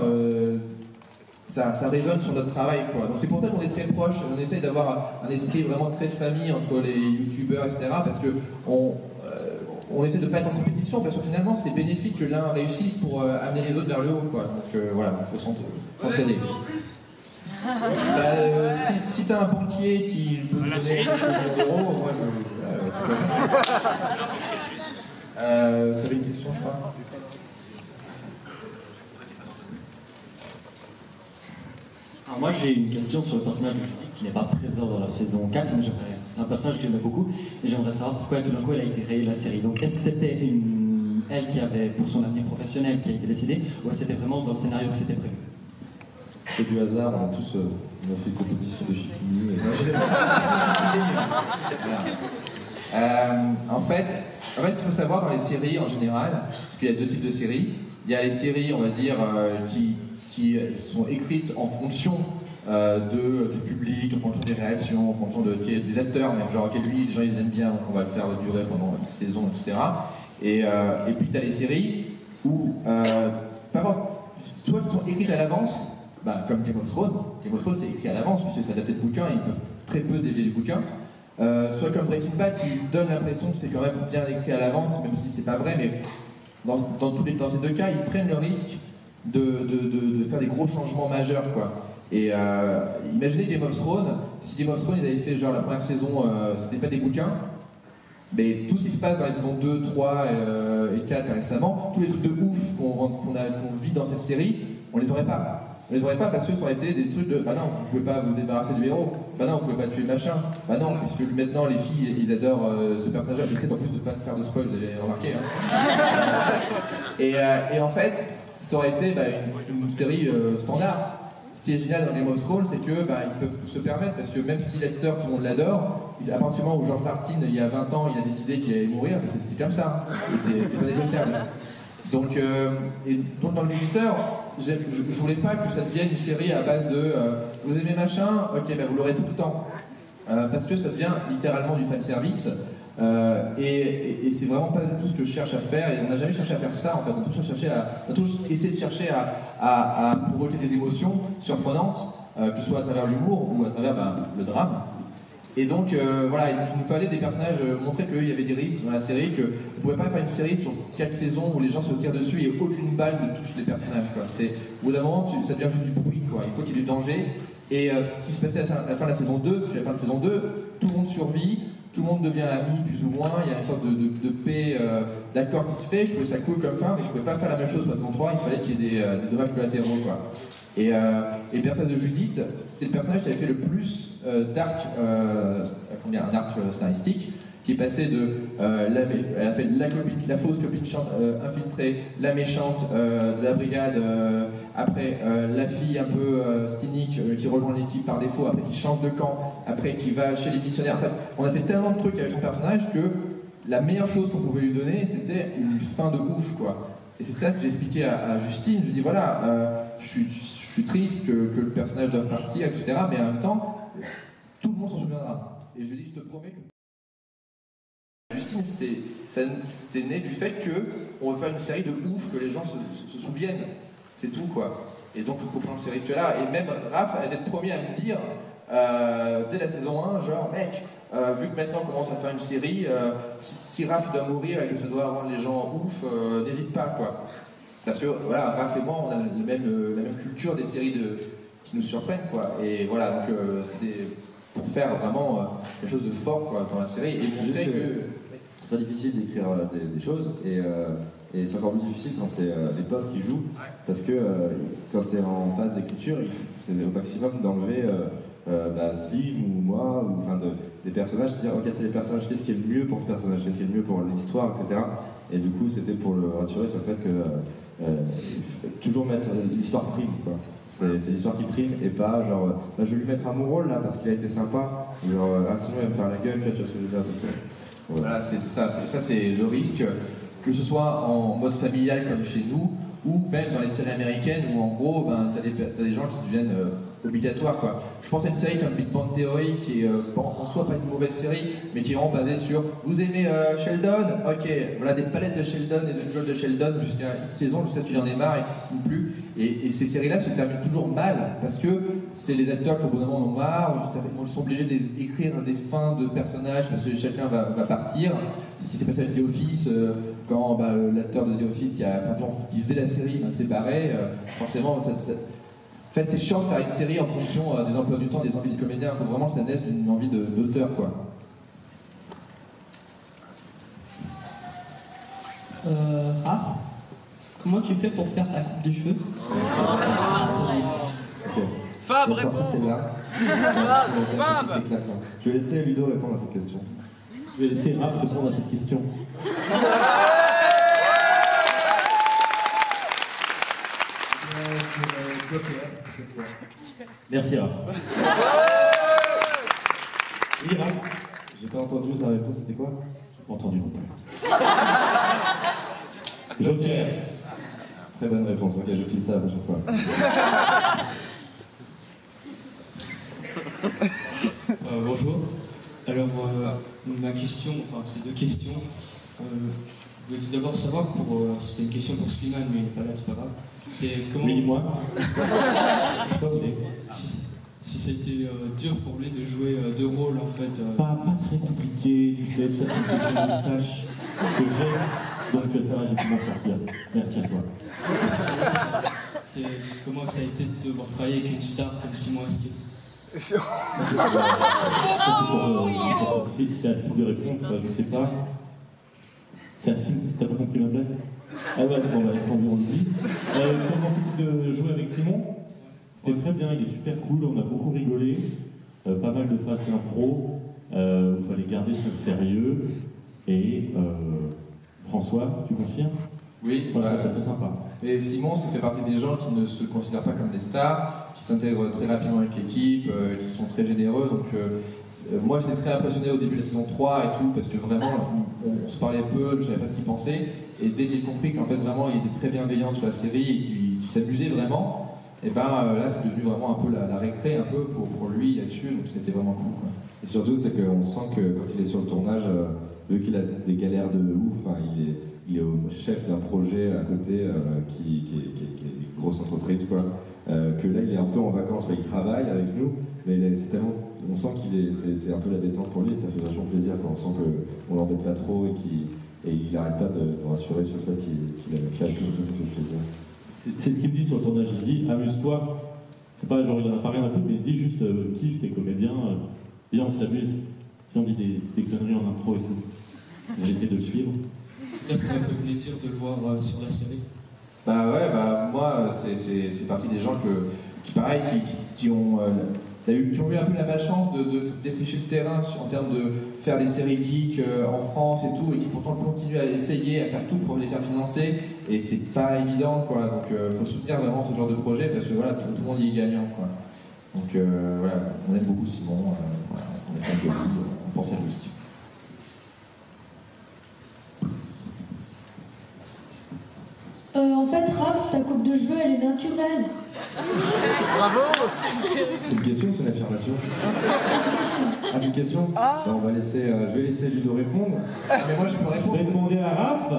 ça résonne sur notre travail, quoi. Donc c'est pour ça qu'on est très proches, on essaye d'avoir un esprit vraiment très de famille entre les youtubeurs, etc. Parce que on essaie de ne pas être en compétition parce que finalement c'est bénéfique que l'un réussisse pour amener les autres vers le haut, quoi. Donc voilà, il faut s'entraider. Si t'as un banquier qui peut te donner 1 million d'euros, moi t'avais une question, je crois. Alors moi j'ai une question sur le personnage de Julie qui n'est pas présent dans la saison 4, mais c'est un personnage que j'aimais beaucoup et j'aimerais savoir pourquoi tout d'un coup elle a été créée la série. Donc est-ce que c'était elle qui avait pour son avenir professionnel qui a été décidée ou est-ce que c'était vraiment dans le scénario que c'était prévu? C'est du hasard, on a tous on a fait une compétition de Shifumi. En fait, il faut savoir dans les séries en général, parce qu'il y a 2 types de séries. Il y a les séries, on va dire, qui sont écrites en fonction du public, en fonction des réactions, en fonction des acteurs, mais genre lui, les gens ils aiment bien, donc on va le faire durer pendant une saison, etc. Et puis tu as les séries où, soit qui sont écrites à l'avance, comme Game of Thrones. Game of Thrones c'est écrit à l'avance, puisque c'est adapté de bouquin, ils peuvent très peu dévier du bouquin. Soit comme Breaking Bad qui donne l'impression que c'est quand même bien écrit à l'avance, même si c'est pas vrai, mais dans ces 2 cas, ils prennent le risque de faire des gros changements majeurs, quoi. Et imaginez Game of Thrones, si Game of Thrones ils avaient fait genre la première saison, c'était pas des bouquins, mais tout ce qui se passe dans les saisons 2, 3 et 4 récemment, tous les trucs de ouf qu'on vit dans cette série, on les aurait pas. On les aurait pas parce que ça aurait été des trucs de bah non, vous pouvez pas vous débarrasser du héros, bah non, vous pouvez pas tuer machin, bah non, puisque maintenant les filles ils adorent ce personnage-là, j'essaie en plus de pas faire de spoil, vous avez remarqué. Hein. Et en fait, ça aurait été une série standard. Ce qui est génial dans Game of Thrones, c'est que ils peuvent tout se permettre parce que même si l'acteur, tout le monde l'adore, à partir du moment où George Martin, il y a 20 ans, il a décidé qu'il allait mourir, c'est comme ça, c'est pas négociable. Donc dans le Visiteur, je voulais pas que ça devienne une série à base de vous aimez machin, ok, vous l'aurez tout le temps. Parce que ça devient littéralement du fanservice. Et c'est vraiment pas du tout ce que je cherche à faire, et on n'a jamais cherché à faire ça en fait, on a toujours essayé de chercher à provoquer des émotions surprenantes, que ce soit à travers l'humour ou à travers le drame. Et donc voilà, il nous fallait des personnages, montrer qu'il y avait des risques dans la série, que vous ne pouvez pas faire une série sur 4 saisons où les gens se tirent dessus et aucune balle ne touche les personnages. Quoi. Au bout d'un moment, ça devient juste du bruit, quoi. Il faut qu'il y ait du danger. Et ce qui se passait à la fin de la saison 2, c'est qu'à la fin de saison 2, tout le monde survit. Tout le monde devient ami plus ou moins, il y a une sorte de paix, d'accord qui se fait, je trouvais ça cool comme fin, mais je ne pouvais pas faire la même chose pour la saison 3, il fallait qu'il y ait des dommages collatéraux, quoi. Et le personnage de Judith, c'était le personnage qui avait fait le plus d'arc, un arc scénaristique, qui est passé de elle a fait la fausse copine infiltrée, la méchante de la brigade, après la fille un peu cynique qui rejoint l'équipe par défaut, après qui change de camp, après qui va chez les missionnaires. En fait, on a fait tellement de trucs avec son personnage que la meilleure chose qu'on pouvait lui donner, c'était une fin de ouf, quoi. Et c'est ça que j'ai expliqué à Justine. Je lui ai dit voilà, je suis triste que le personnage doive partir, etc. Mais en même temps, tout le monde s'en souviendra. Et je lui ai dit je te promets que Justine, c'était né du fait qu'on veut faire une série de ouf, que les gens se souviennent. C'est tout, quoi. Et donc, il faut prendre ce risque-là. Et même Raph a été le premier à me dire, dès la saison 1, genre, mec, vu que maintenant on commence à faire une série, si Raph doit mourir et que ça doit rendre les gens ouf, n'hésite pas, quoi. Parce que, voilà, Raph et moi, on a la même culture des séries qui nous surprennent, quoi. Et voilà, donc c'était pour faire vraiment quelque chose de fort, quoi, dans la série et montrer que c'est très difficile d'écrire des choses et c'est encore plus difficile quand c'est les potes qui jouent parce que quand tu es en phase d'écriture, c'est au maximum d'enlever Slim ou moi ou des personnages, c'est-à-dire ok, c'est les personnages, qu'est-ce qui est le mieux pour ce personnage, qu'est-ce qui est le mieux pour l'histoire, etc. Et du coup c'était pour le rassurer sur le fait que toujours mettre l'histoire prime, quoi. C'est l'histoire qui prime et pas genre je vais lui mettre un mon rôle là parce qu'il a été sympa, genre sinon il va me faire la gueule, tu vois ce que je veux dire. Voilà, c'est ça c'est le risque, que ce soit en mode familial comme chez nous, ou même dans les séries américaines où en gros t'as des gens qui deviennent obligatoires, quoi. Je pense à une série comme Big Bang Theory qui est en soi pas une mauvaise série, mais qui est vraiment basée sur vous aimez Sheldon, ok, voilà des palettes de Sheldon et de jeux de Sheldon jusqu'à une saison, jusqu'à ce qu'il en ait marre et qu'il signe plus. Et ces séries-là se terminent toujours mal parce que c'est les acteurs qui au bout d'un moment en ont marre, ils sont obligés d'écrire des fins de personnages parce que chacun va partir. Si c'est passé à The Office, quand l'acteur de The Office qui faisait la série s'est barré, forcément en fait, c'est chiant de faire une série en fonction des emplois du temps, des envies des comédiens. Il faut vraiment que ça naisse d'une envie d'auteur, quoi. Raph, comment tu fais pour faire ta coupe de cheveux? Fab, réponds. Fab. Je vais laisser Ludo répondre à cette question. Je vais laisser Raph répondre à cette question. Merci Raph. Oui Raph. J'ai pas entendu ta réponse, c'était quoi? J'ai pas entendu non plus. Joker. Très bonne réponse, ok, je file ça à chaque fois. Bonjour. Alors, ma question, enfin, c'est deux questions. Je voulais tout d'abord savoir, c'était une question pour Slimane, mais il n'est pas là, c'est pas grave. C'est comment. Oui, dis-moi. Si c'était dur pour lui de jouer deux rôles, en fait. Pas très compliqué, tu sais, ça c'est une moustache que j'ai, donc ça va, j'ai pu m'en sortir. Merci à toi. Comment ça a été de devoir travailler avec une star comme Simon Astier? C'est Assume de réponse, je sais pas. C'est Assume, t'as pas compris ma blague? Ah ouais, bon, bah, laisse tomber, on le dit. Comment c'est de jouer avec Simon? C'était très bien, il est super cool, on a beaucoup rigolé, pas mal de phases d'impro, il fallait garder son sérieux, et François, tu confirmes? Oui, moi je trouve ça très sympa. Et Simon, ça fait partie des gens qui ne se considèrent pas comme des stars, qui s'intègrent très rapidement avec l'équipe, qui sont très généreux, donc moi j'étais très impressionné au début de la saison 3 et tout, parce que vraiment on se parlait peu, je savais pas ce qu'il pensait, et dès que j'ai compris qu'en fait vraiment il était très bienveillant sur la série et qu'il s'amusait vraiment, et ben là c'est devenu vraiment un peu la récré un peu pour lui là-dessus, donc c'était vraiment cool quoi. Et surtout c'est qu'on sent que quand il est sur le tournage, vu qu'il a des galères de ouf, hein, il est au chef d'un projet à côté qui est une grosse entreprise quoi, que là il est un peu en vacances, il travaille avec nous, mais c'est tellement, on sent c'est un peu la détente pour lui et ça fait vachement plaisir quand on sent qu'on l'embête pas trop et il n'arrête pas de rassurer sur le fait qu'il a fait tout ça, ça fait plaisir. C'est ce qu'il me dit sur le tournage, il dit amuse-toi, c'est pas genre il en a pas rien à foutre, mais il se dit juste kiffe tes comédiens, viens on s'amuse, viens on dit des conneries en impro et tout. J'essaie de le suivre. Là, ça m'a fait plaisir de le voir sur la série. Bah ouais, bah moi c'est partie des gens qui ont eu un peu la malchance de défricher le terrain en termes de faire des séries geeks en France et tout, et qui pourtant continuent à essayer, à faire tout pour les faire financer, et c'est pas évident quoi, donc faut soutenir vraiment ce genre de projet parce que voilà, tout le monde y est gagnant quoi. Donc voilà, on aime beaucoup Simon, voilà, on est fan de lui, on pense à lui. En fait, Raph, ta coupe de cheveux, elle est naturelle. Bravo. C'est une question ou c'est une affirmation? Ah, c'est une question. Ben, on va laisser, je vais laisser Ludo répondre. Mais moi je peux répondre. Je vais demander à Raph.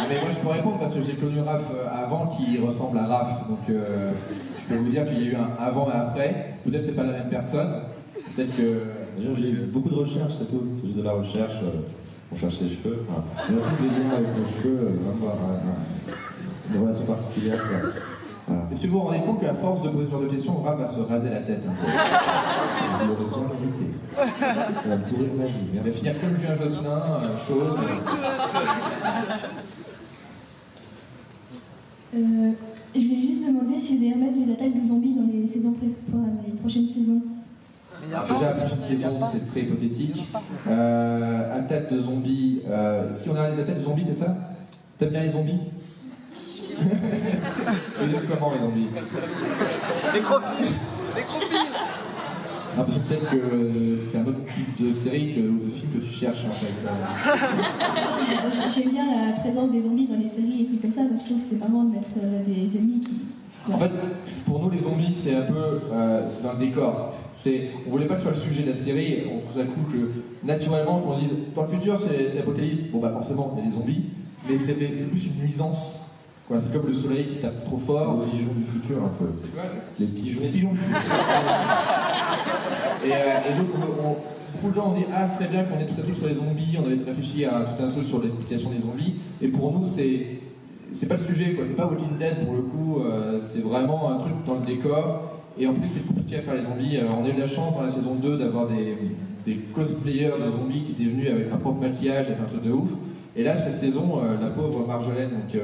Mais moi je peux répondre parce que j'ai connu Raph avant qui ressemble à Raph, donc je peux vous dire qu'il y a eu un avant et après. Peut-être c'est pas la même personne. Peut-être que. D'ailleurs j'ai eu beaucoup de recherches, c'est tout. C'est juste de la recherche. On cherche ses cheveux. Enfin, on a tous des liens avec nos cheveux, vraiment une relation particulière. Quoi. Voilà. Est-ce que vous vous rendez compte qu'à force de poser ce genre de questions, Raph va se raser la tête un peu? Vous l'aurez bien mérité. Ça va me pourrir ma vie. Il va Merci. finir comme Julien Josselin, chauve. Je voulais juste demander si vous allez remettre des attaques de zombies dans les prochaines saisons. Alors déjà, la prochaine question, c'est très hypothétique. Attaque de zombies. Si on a les attaques de zombies, c'est ça? T'aimes bien les zombies? Vous aimez comment les zombies? Nécrophile. Nécrophile. Ah, parce que peut-être que c'est un autre type de série ou de film que tu cherches en fait. J'aime bien la présence des zombies dans les séries et trucs comme ça parce que je trouve que c'est marrant de mettre des ennemis qui... En fait, pour nous les zombies, c'est un peu c'est dans le décor. On voulait pas que ce soit le sujet de la série, on trouve ça cool que naturellement quand on dise dans le futur c'est l'apocalypse, bon bah forcément il y a des zombies, mais c'est plus une nuisance. C'est comme le soleil qui tape trop fort. Les pigeons du futur un peu. C'est quoi? Les pigeons du futur. et donc beaucoup de gens ont dit ah ce serait bien qu'on ait tout un truc sur les zombies, on avait réfléchi à tout un truc sur l'explication des zombies, et pour nous c'est pas le sujet quoi, c'est pas Walking Dead pour le coup, c'est vraiment un truc dans le décor. Et en plus, c'est compliqué à faire les zombies. Alors, on a eu la chance dans la saison 2 d'avoir des cosplayers de zombies qui étaient venus avec leur propre maquillage, avec un truc de ouf. Et là, cette saison, la pauvre Marjolaine, donc,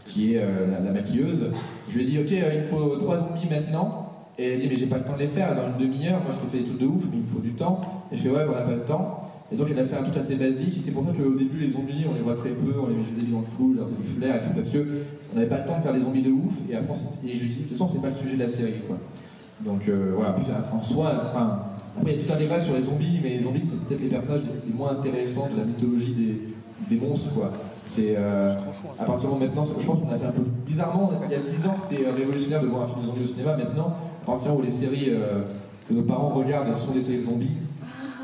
qui est la maquilleuse, je lui ai dit ok, il me faut 3 zombies maintenant. Et elle a dit mais j'ai pas le temps de les faire, dans une demi-heure, moi je te fais des trucs de ouf, mais il me faut du temps. Et je fais ouais, on n'a pas le temps. Et donc elle a fait un truc assez basique, et c'est pour ça qu'au début les zombies on les voit très peu, on les met juste dans le flou, genre du flair et tout, parce que on n'avait pas le temps de faire des zombies de ouf, et après et je lui ai dit de toute façon c'est pas le sujet de la série quoi. Donc voilà, puis en soi, enfin, après il y a tout un débat sur les zombies, mais les zombies c'est peut-être les personnages les moins intéressants de la mythologie des monstres quoi. C'est à partir de maintenant, je pense qu'on a fait un peu bizarrement, il y a 10 ans c'était révolutionnaire de voir un film de zombies au cinéma, maintenant, à partir où les séries que nos parents regardent sont des séries de zombies,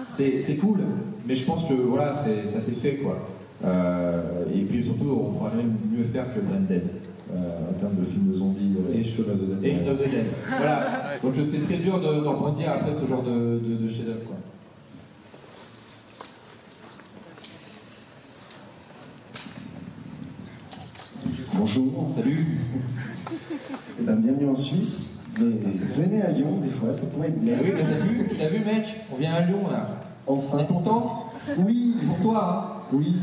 c'est cool, mais je pense que voilà, ça s'est fait quoi. Et puis surtout, on ne pourra jamais mieux faire que Branded. En termes de films de zombies et Shaun of the Dead. Et Shaun of the Dead. Voilà. Donc c'est très dur d'en rebondir après ce genre de chef-d'œuvre quoi. Bonjour. Salut. Eh ben, bienvenue en Suisse. Mais venez à Lyon, des fois, ça pourrait être bien. Oui, mais t'as vu mec, on vient à Lyon là. Enfin. T'es content? Oui. Pour toi, hein? Oui.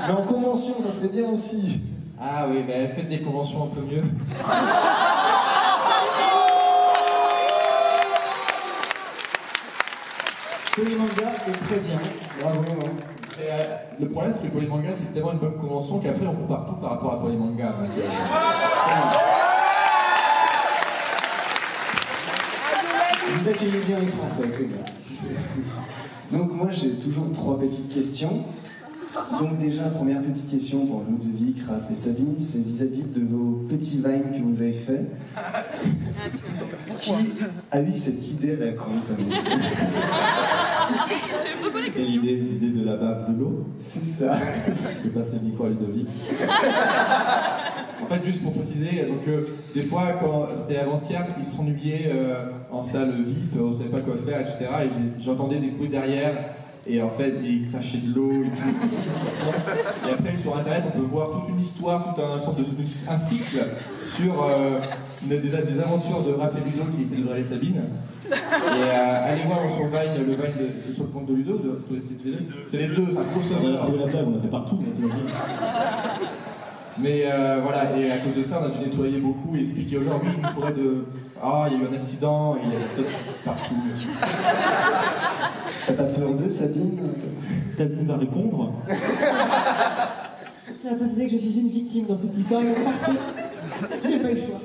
Mais en convention, ça serait bien aussi. Ah oui, bah faites des conventions un peu mieux. Polymanga est très bien. Bravo. Et, le problème, c'est que Polymanga, c'est tellement une bonne convention qu'après, on compare tout par rapport à Polymanga. Donc, Vous accueillez bien les Français, c'est bien. Donc moi, j'ai toujours 3 petites questions. Donc déjà, première petite question pour Ludovic, Raph et Sabine, c'est vis-à-vis de vos petits vines que vous avez faits. Qui a eu cette idée à la con comme idée? Quelle idée? L'idée de la bave de l'eau? C'est ça. Je vais passer le micro à Ludovic. En fait, juste pour préciser, donc des fois, quand c'était avant-hier, ils s'ennuyaient en salle VIP, on savait pas quoi faire, etc. Et j'entendais des bruits derrière, et en fait, ils crachaient de l'eau et tout. Et après, sur Internet, on peut voir toute une histoire, tout un cycle sur des aventures de Raph et Ludo qui essaient de draguer Sabine. Et allez voir sur Vine, le Vine, c'est sur le compte de Ludo, c'est les deux, c'est un crossover. On a trouvé la blague, on a fait partout. Mais voilà, et à cause de ça, on a dû nettoyer beaucoup et expliquer aux gens, oui, il faudrait de... Ah, il y a eu un accident, et il y a des fautes partout. T'as pas peur d'eux, Sabine? Sabine va répondre. Je tiens à préciser que je suis une victime dans cette histoire, ils m'ont forcé. J'ai pas eu le choix.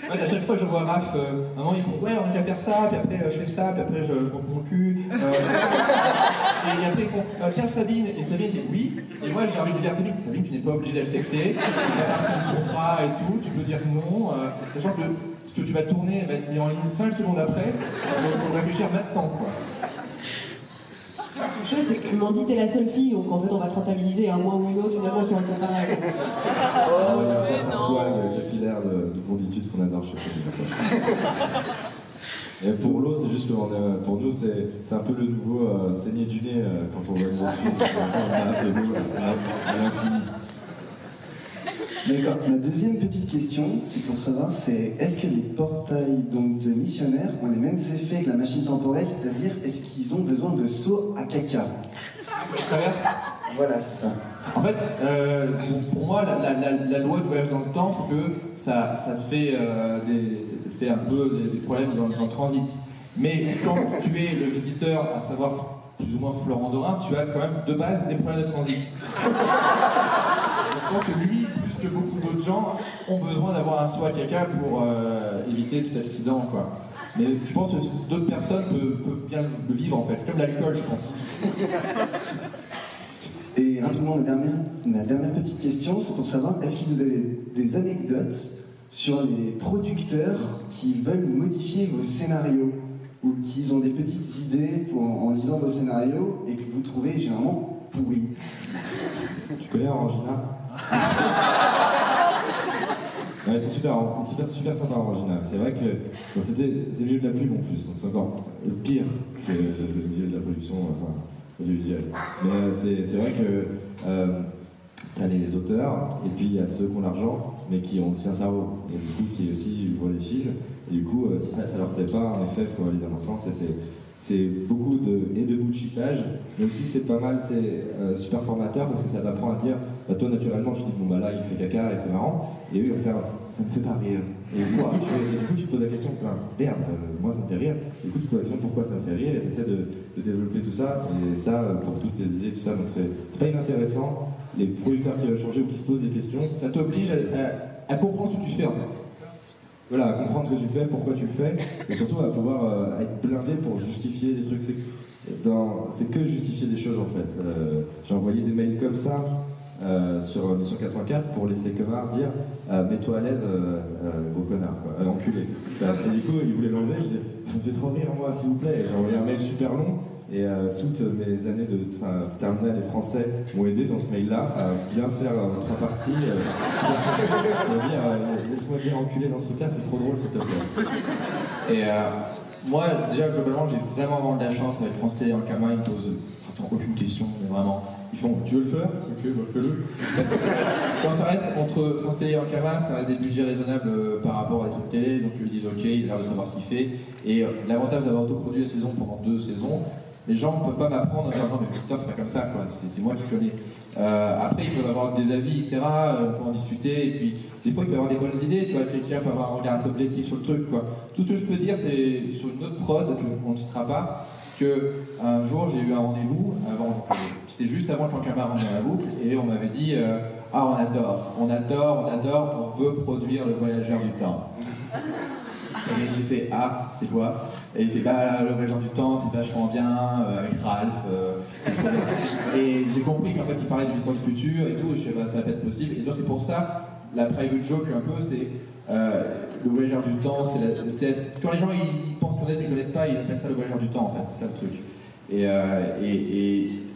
Ouais, à chaque fois je vois Raph, un moment ils font ouais on a qu'à faire ça, puis après je fais ça, puis après je monte mon cul. Et après ils font tiens Sabine, et Sabine dit oui, et moi j'ai envie de dire Sabine, tu n'es pas obligé d'accepter, tu fais partie du contrat et tout, tu peux dire non, sachant que ce que tu vas tourner va être mis en ligne 5 secondes après, donc il faut réfléchir maintenant quoi. La chose, c'est qu'ils m'ont dit t'es la seule fille, donc en fait on va te rentabiliser un mois ou une autre, finalement sur un contrat. Il y a un certain swag capillaire de convitude qu'on adore chez nous. Et pour l'eau, c'est juste que pour nous, c'est un peu le nouveau saigner du nez quand on voit une autre fille. De l'eau à l'infini. D'accord. Ma deuxième petite question, c'est pour savoir, c'est est-ce que les portails donc, de missionnaires ont les mêmes effets que la machine temporelle, c'est-à-dire est-ce qu'ils ont besoin de seaux à caca? Traverse. Voilà, c'est ça. En fait, pour moi, la loi du voyage dans le temps, c'est que ça fait un peu des problèmes dans le transit. Mais quand tu es le visiteur, à savoir plus ou moins Florent Dorin, tu as quand même de base des problèmes de transit. Je pense que lui, plus que beaucoup d'autres gens, ont besoin d'avoir un seau à caca pour éviter tout accident, quoi. Mais je pense que d'autres personnes peuvent bien le vivre, en fait. Comme l'alcool, je pense. Et rapidement, ma dernière petite question, c'est pour savoir, est-ce que vous avez des anecdotes sur les producteurs qui veulent modifier vos scénarios ou qui ont des petites idées en lisant vos scénarios et que vous trouvez généralement pourris? Tu connais Orangina? Ouais, c'est super sympa Orangina. C'est vrai que c'est le milieu de la pub en plus, donc c'est encore pire que le milieu de la production, enfin, audiovisuelle. Mais c'est vrai que t'as les auteurs, et puis il y a ceux qui ont l'argent, mais qui ont aussi un cerveau, et du coup qui aussi ouvrent des fils, et du coup si ça leur plaît pas, en effet, il faut aller dans leur sens, et c'est beaucoup de bullshitage, mais aussi c'est pas mal, c'est super formateur parce que ça t'apprend à dire, bah, toi naturellement tu dis bon bah là il fait caca et c'est marrant, et eux ils vont faire ça me fait pas rire. Et toi, du coup tu te poses la question, merde, moi ça me fait rire, du coup tu te poses la question pourquoi ça me fait rire et tu essaies de développer tout ça, et ça pour toutes tes idées, tout ça, donc c'est pas inintéressant, les producteurs qui veulent changer ou qui se posent des questions, Ça t'oblige à comprendre ce que tu fais en fait. voilà, à comprendre ce que tu fais, pourquoi tu le fais, et surtout à pouvoir être blindé pour justifier des trucs. C'est que justifier des choses en fait. J'ai envoyé des mails comme ça sur Mission 404 pour laisser Kemar dire mets-toi à l'aise, gros connard, quoi, enculé. Et du coup, il voulait l'enlever, je disais ça me fait trop rire moi, s'il vous plaît. J'ai envoyé un mail super long. Et toutes mes années de terminale et français m'ont aidé dans ce mail-là à bien faire 3 parties. Laisse-moi dire enculé dans ce truc-là, c'est trop drôle, s'il te plaît. Et moi, déjà, globalement, j'ai vraiment de la chance avec France Télé en Kama, ils me posent aucune question, mais vraiment. Ils font, tu veux le faire? Ok, bah fais-le. Parce que quand ça reste entre France Télé et Ankama, ça reste des budgets raisonnables par rapport à des trucs télé, donc ils disent ok, il a l'air de savoir ce qu'il fait. Et l'avantage d'avoir autoproduit la saison pendant 2 saisons, les gens ne peuvent pas m'apprendre à dire non mais putain c'est pas comme ça quoi, c'est moi qui connais. Après ils peuvent avoir des avis etc, on peut en discuter et puis des fois ils peuvent avoir des bonnes idées, tu vois, quelqu'un peut avoir un regard assez objectif sur le truc quoi. Tout ce que je peux dire c'est sur une autre prod qu'on ne citera pas, qu'un jour j'ai eu un rendez-vous, c'était juste avant que Ankama rentre dans la boucle, et on m'avait dit ah on adore, on veut produire le voyageur du temps. Et j'ai fait ah c'est quoi? Et il fait bah le voyageur du temps c'est vachement bien avec Ralph, c'est trop bien. Et j'ai compris qu'en fait il parlait du Visiteur du futur et tout, et je sais bah ça va être possible. Et donc c'est pour ça la private joke un peu c'est le voyageur du temps, quand les gens ils pensent connaître mais ils connaissent pas, ils appellent ça le voyageur du temps en fait, c'est ça le truc. Et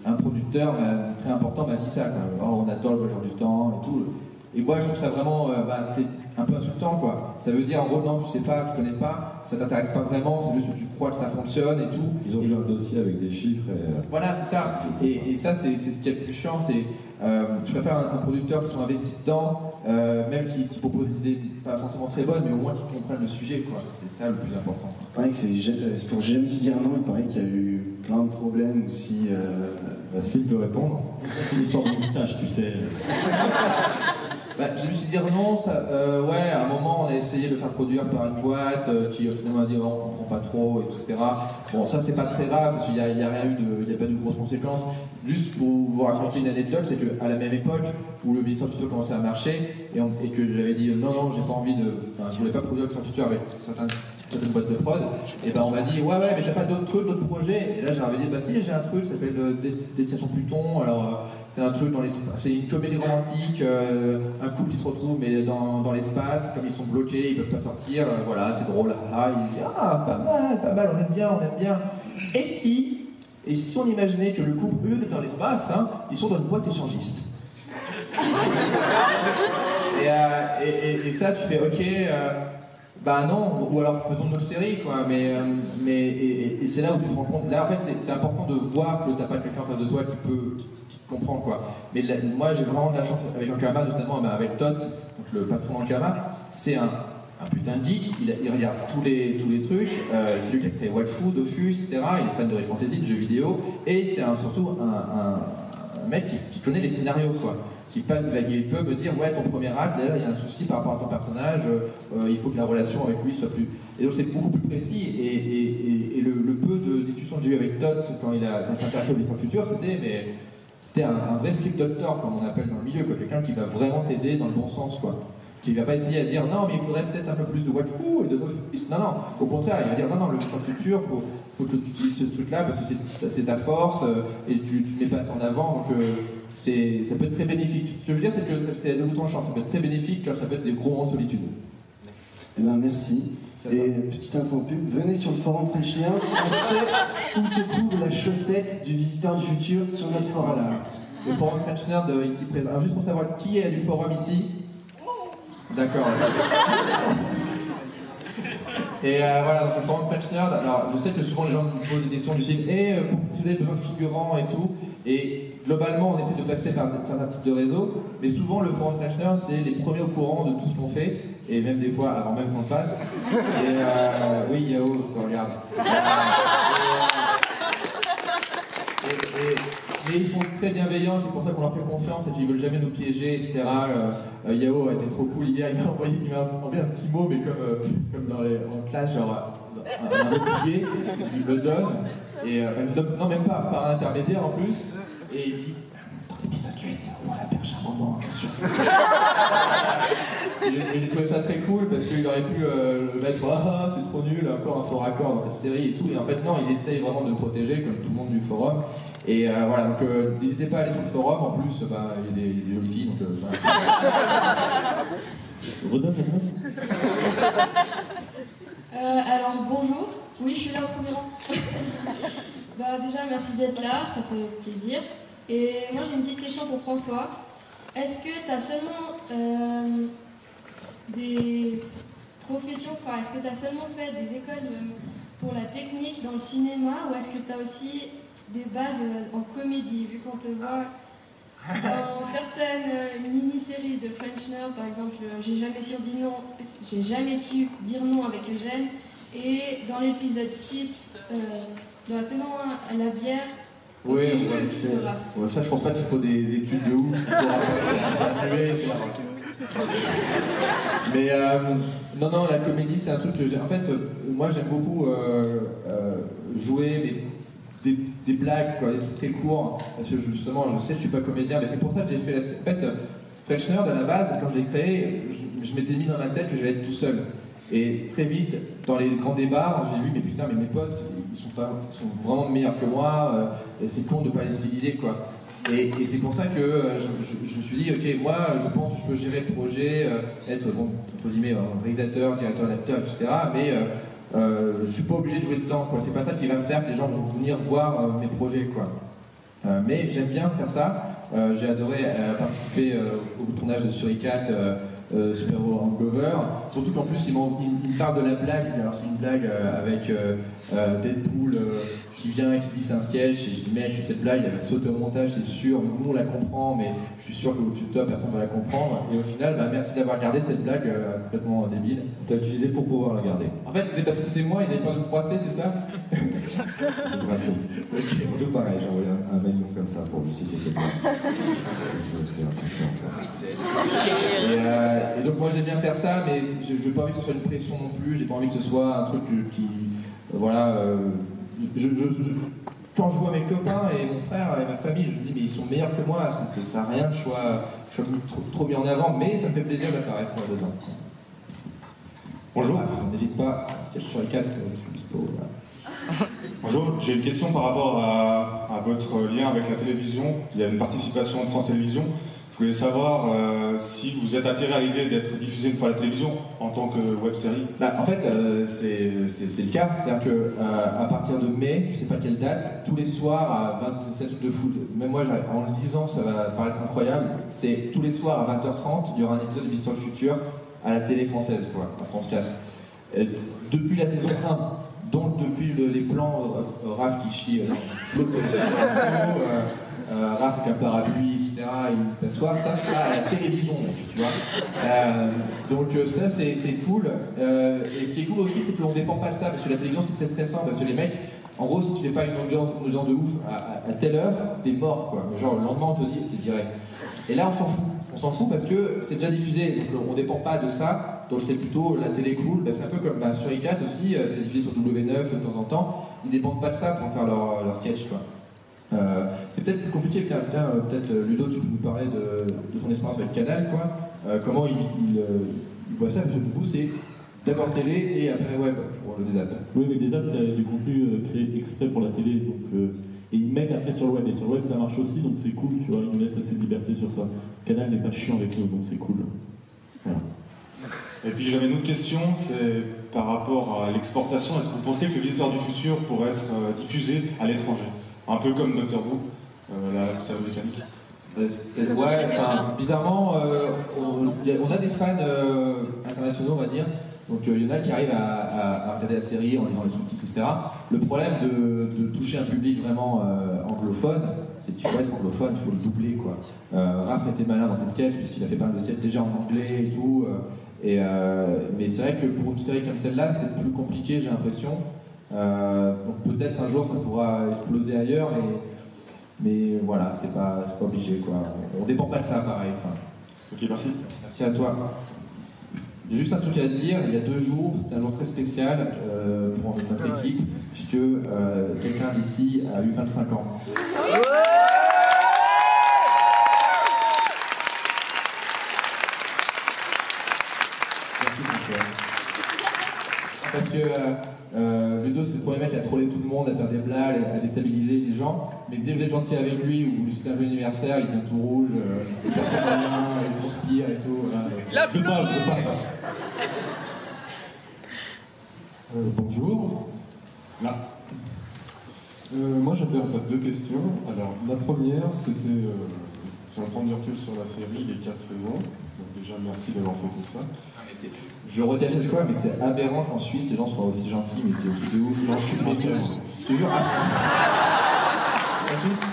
un producteur très important m'a dit ça, quoi. Oh, on adore le voyageur du temps et tout. Et moi je trouve ça vraiment, c'est un peu insultant quoi. Ça veut dire en gros non tu sais pas, tu connais pas, ça t'intéresse pas vraiment, c'est juste que tu crois que ça fonctionne et tout. Ils ont vu un dossier avec des chiffres et... Voilà c'est ça. Et ça c'est ce qui est le plus chiant, c'est je préfère un producteur qui sont investis dedans, même qui propose des idées pas forcément très bonnes, mais au moins qui comprennent le sujet quoi. C'est ça le plus important. Il paraît que c'est pour jamais se dire non, il paraît qu'il y a eu plein de problèmes aussi. S'il peut répondre. C'est l'histoire de moustache, tu sais. Je me suis dit non, ouais, à un moment on a essayé de faire produire par une boîte qui finalement a dit non, on comprend pas trop, et tout, etc. Bon, ça c'est pas très grave parce qu'il n'y a rien eu il n'y a pas de grosses conséquences. Juste pour vous raconter une anecdote, c'est qu'à la même époque où le Visiteur du futur commençait à marcher et que j'avais dit non, j'ai pas envie je voulais pas produire le Visiteur du futur avec certaines boîtes de prod, et ben on m'a dit ouais mais j'ai pas d'autres trucs, d'autres projets. Et là j'avais dit bah si j'ai un truc, ça s'appelle Destination Pluton. Alors c'est un truc c'est une comédie romantique, un couple qui se retrouve mais dans l'espace, comme ils sont bloqués, ils peuvent pas sortir, voilà c'est drôle. Ah il dit ah pas mal, on aime bien. Et si on imaginait que le couple eux dans l'espace, ils sont dans une boîte échangiste. Et ça tu fais ok. Bah non, ou alors faisons notre série quoi, et c'est là où tu te rends compte, là en fait c'est important de voir que t'as pas quelqu'un en face de toi qui comprend quoi. Mais moi j'ai vraiment de la chance avec Ankama, notamment avec Tot, donc le patron d'Ankama, c'est un putain de geek, il regarde tous les trucs, c'est lui qui a créé Wakfu, Dofus, etc. Il est fan de Real Fantasy, de jeux vidéo, et c'est surtout un mec qui connaît les scénarios quoi. Il peut me dire ouais ton premier acte là il y a un souci par rapport à ton personnage, il faut que la relation avec lui soit plus, et donc c'est beaucoup plus précis, et le peu de discussions que j'ai eu avec Tot quand il s'est intéressé au Visiteur du futur, c'était un vrai script doctor comme on appelle dans le milieu quoi, quelqu'un qui va vraiment t'aider dans le bon sens quoi, qui va pas essayer à dire non mais il faudrait peut-être un peu plus de Wakfu et de Dofus, non au contraire il va dire non le Visiteur du futur faut que tu utilises ce truc là parce que c'est ta force et tu mets pas ça en avant, donc ça peut être très bénéfique. Ce que je veux dire, c'est que c'est à double tranchant. Ça peut être très bénéfique, comme ça peut être des gros moments de solitude. Eh ben merci. Et petit instant pub, venez sur le forum French Nerd, on sait où se trouve la chaussette du Visiteur du futur sur notre forum. Voilà. Le forum French Nerd ici présent. Alors juste pour savoir qui est du forum ici. D'accord. Et voilà, donc le forum French Nerd, alors je sais que souvent les gens me posent des questions du style si vous avez besoin de figurants et tout, et globalement on essaie de passer par certains types de réseaux, mais souvent le forum French Nerd c'est les premiers au courant de tout ce qu'on fait, et même des fois avant même qu'on le fasse. Et oui Yao, je te regarde. Mais ils sont très bienveillants, c'est pour ça qu'on leur fait confiance et qu'ils veulent jamais nous piéger, etc. Yao a été trop cool hier, il m'a envoyé un petit mot, mais comme en classe, genre un replié, il me donne, et non même pas, par un intermédiaire en plus, et il dit épisode 8, on va la perche un moment, attention. Et j'ai trouvé ça très cool parce qu'il aurait pu le mettre c'est trop nul, encore un faux raccord dans cette série et tout, et en fait non, il essaye vraiment de le protéger comme tout le monde du forum. Et voilà, donc n'hésitez pas à aller sur le forum, en plus il y a des jolies filles, donc Redonne l'adresse. Alors bonjour, oui je suis là au premier rang. Déjà merci d'être là, ça fait plaisir. Et moi j'ai une petite question pour François. Est-ce que tu as seulement des professions, est-ce que tu as seulement fait des écoles pour la technique dans le cinéma, ou est-ce que tu as aussi des bases en comédie, vu qu'on te voit dans certaines mini-séries de French Nerd, par exemple j'ai jamais su dire non avec Eugène, et dans l'épisode 6 dans la saison 1 à la bière, quand tu joues le fils de Raph. Ça je pense pas qu'il faut des études de ouf pour mais non, la comédie c'est un truc que j'ai, en fait moi j'aime beaucoup jouer, mais des blagues, quoi, des trucs très courts, parce que justement, je sais que je suis pas comédien, mais c'est pour ça que j'ai fait en fait, French Nerd, à la base, quand je l'ai créé, je m'étais mis dans ma tête que j'allais être tout seul. Et très vite, dans les grands débats, j'ai vu, mais putain, mais mes potes, ils sont vraiment meilleurs que moi, et c'est con de pas les utiliser, quoi. Et c'est pour ça que je me suis dit, ok, moi, je pense que je peux gérer le projet, être, bon, entre guillemets, réalisateur, directeur d'acteur, etc., mais je suis pas obligé de jouer dedans, quoi. C'est pas ça qui va faire que les gens vont venir voir mes projets, quoi. Mais j'aime bien faire ça. J'ai adoré participer au tournage de Suricat, Super Hero Hangover. Surtout qu'en plus, il me parle de la blague. Alors, c'est une blague avec Deadpool qui vient et qui dit que c'est un sketch. Et je dis, mec, cette blague, elle va sauter au montage, c'est sûr. Nous, on la comprend, mais je suis sûr qu'au-dessus de toi, personne ne va la comprendre. Et au final, merci d'avoir regardé cette blague complètement débile. Tu as utilisé pour pouvoir la garder. En fait, c'est parce que c'était moi, il n'avait pas de me froisser, c'est ça? C'est surtout pareil, j'ai envoyé un mail comme ça pour justifier cette blague. C'est un peu et donc moi j'aime bien faire ça, mais je n'ai pas envie que ce soit une pression non plus, j'ai pas envie que ce soit un truc qui voilà, quand je vois mes copains et mon frère et ma famille, je me dis mais ils sont meilleurs que moi, ça n'a rien de choix, je suis trop bien en avant, mais ça me fait plaisir d'apparaître dedans. Bonjour. N'hésite pas, c'est sur les 4, je suis dispo. Voilà. Bonjour, j'ai une question par rapport à votre lien avec la télévision. Il y a une participation de France Télévisions. Je voulais savoir si vous êtes attiré à l'idée d'être diffusé une fois à la télévision en tant que web-série. En fait, c'est le cas. C'est-à-dire qu'à partir de mai, je ne sais pas quelle date, tous les soirs à 27 de foot, même moi en le disant, ça va paraître incroyable, c'est tous les soirs à 20h30, il y aura un épisode de Visite sur le futur à la télé française, quoi, à France 4. Depuis la saison 1. Donc depuis les plans Raph qui chie l'autre Raph avec un parapluie, etc., une passoire, ça c'est à la télévision, tu vois. Donc ça c'est cool. Et ce qui est cool aussi, c'est qu'on ne dépend pas de ça, parce que la télévision c'est très stressant, parce que les mecs, en gros, si tu fais pas une audience de ouf à telle heure, t'es mort, quoi. Genre le lendemain on te dit, t'es viré. Et là on s'en fout. On s'en fout parce que c'est déjà diffusé, donc on ne dépend pas de ça, donc c'est plutôt la télé cool. C'est un peu comme sur ICAT aussi, c'est diffusé sur W9 de temps en temps, ils ne dépendent pas de ça pour faire leur sketch, quoi. C'est peut-être plus compliqué, peut-être Ludo, tu peux nous parler de ton expérience avec Canal, quoi. Comment il voit ça, parce que pour vous c'est d'abord télé et après web pour le DAZAP. Oui, mais DAZAP c'est du contenu créé exprès pour la télé, donc et ils mettent après sur le web, et sur le web ça marche aussi, donc c'est cool, tu vois, ils nous laissent assez de liberté sur ça. Canal n'est pas chiant avec nous, donc c'est cool. Voilà. Et puis j'avais une autre question, c'est par rapport à l'exportation. Est-ce que vous pensez que le Visiteur du futur pourrait être diffusé à l'étranger? Un peu comme Doctor Who, la série mécanique. Ouais, enfin, bizarrement, on a des fans internationaux, on va dire. Donc il y en a qui arrivent à regarder la série en lisant les sous-titres, etc. Le problème de toucher un public vraiment anglophone, c'est qu'il faut être anglophone, il faut le doubler, quoi. Raph était malin dans ses sketchs, puisqu'il a fait pas mal de sketchs déjà en anglais et tout. Mais c'est vrai que pour une série comme celle-là, c'est plus compliqué, j'ai l'impression. Donc peut-être un jour ça pourra exploser ailleurs, mais voilà, c'est pas obligé, quoi. On dépend pas de ça, pareil. Enfin. Ok, merci. Merci à toi. J'ai juste un truc à dire, il y a 2 jours, c'était un jour très spécial pour notre équipe, puisque quelqu'un d'ici a eu 25 ans. Parce que Ludo, c'est le premier mec à troller tout le monde, à faire des blagues, à déstabiliser les gens. Mais dès que vous êtes gentil avec lui, ou c'est un jeu anniversaire, il devient tout rouge, il passe à rien, il transpire et tout. Voilà. Je parle. Bonjour. Là. Moi j'avais en fait 2 questions. Alors la première c'était, si on prend du recul sur la série, les 4 saisons. Donc déjà merci d'avoir fait tout ça. Je le redis à chaque fois, mais c'est aberrant qu'en Suisse les gens soient aussi gentils, mais c'est au de ouf. Genre, je suis déçu. Toujours la Suisse.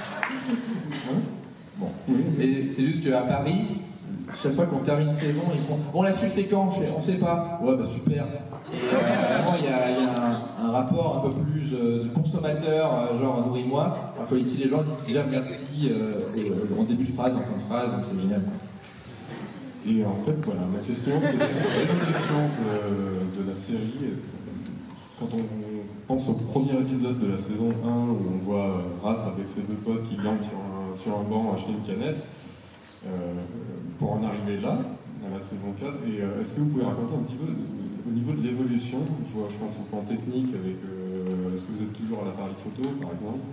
Bon. Mais c'est juste qu'à Paris, chaque fois qu'on termine une saison, ils font bon, la suite c'est quand? On sait pas. Ouais, bah super. Et vraiment, il y a un rapport un peu plus de consommateur, genre nourris-moi. Alors que ici, les gens disent déjà merci en début de phrase, en fin de phrase, donc c'est génial. Et en fait, voilà, ma question, c'est l'évolution de la série. Quand pense au premier épisode de la saison 1 où on voit Raph avec ses deux potes qui glandent sur un banc acheter une canette pour en arriver là, à la saison 4. Et est-ce que vous pouvez raconter un petit peu au niveau de l'évolution? Je pense au plan technique avec est-ce que vous êtes toujours à l'appareil photo par exemple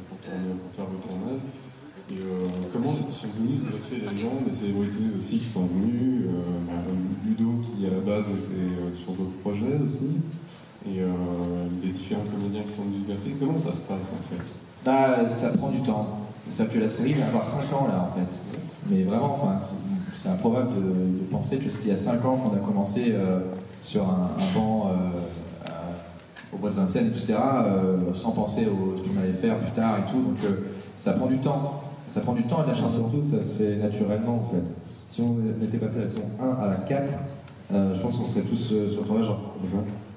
pour faire le tournage? Et comment sont venus se greffer les gens, des célébrités aussi qui sont venues, Ludo qui à la base était sur d'autres projets aussi, et les différents comédiens qui sont venus se greffer. Comment ça se passe en fait? Bah, ça prend du temps. Ça que la série va avoir 5 ans là en fait. Mais vraiment, enfin, c'est improbable de penser que c'était il y a 5 ans qu'on a commencé sur un banc au bois de Vincennes, etc., sans penser au ce qu'on allait faire plus tard et tout. Donc ça prend du temps. Ça prend du temps et de la chance. Surtout, ça se fait naturellement en fait. Si on était passé à la saison 1 à la 4, je pense qu'on serait tous sur le tournage genre,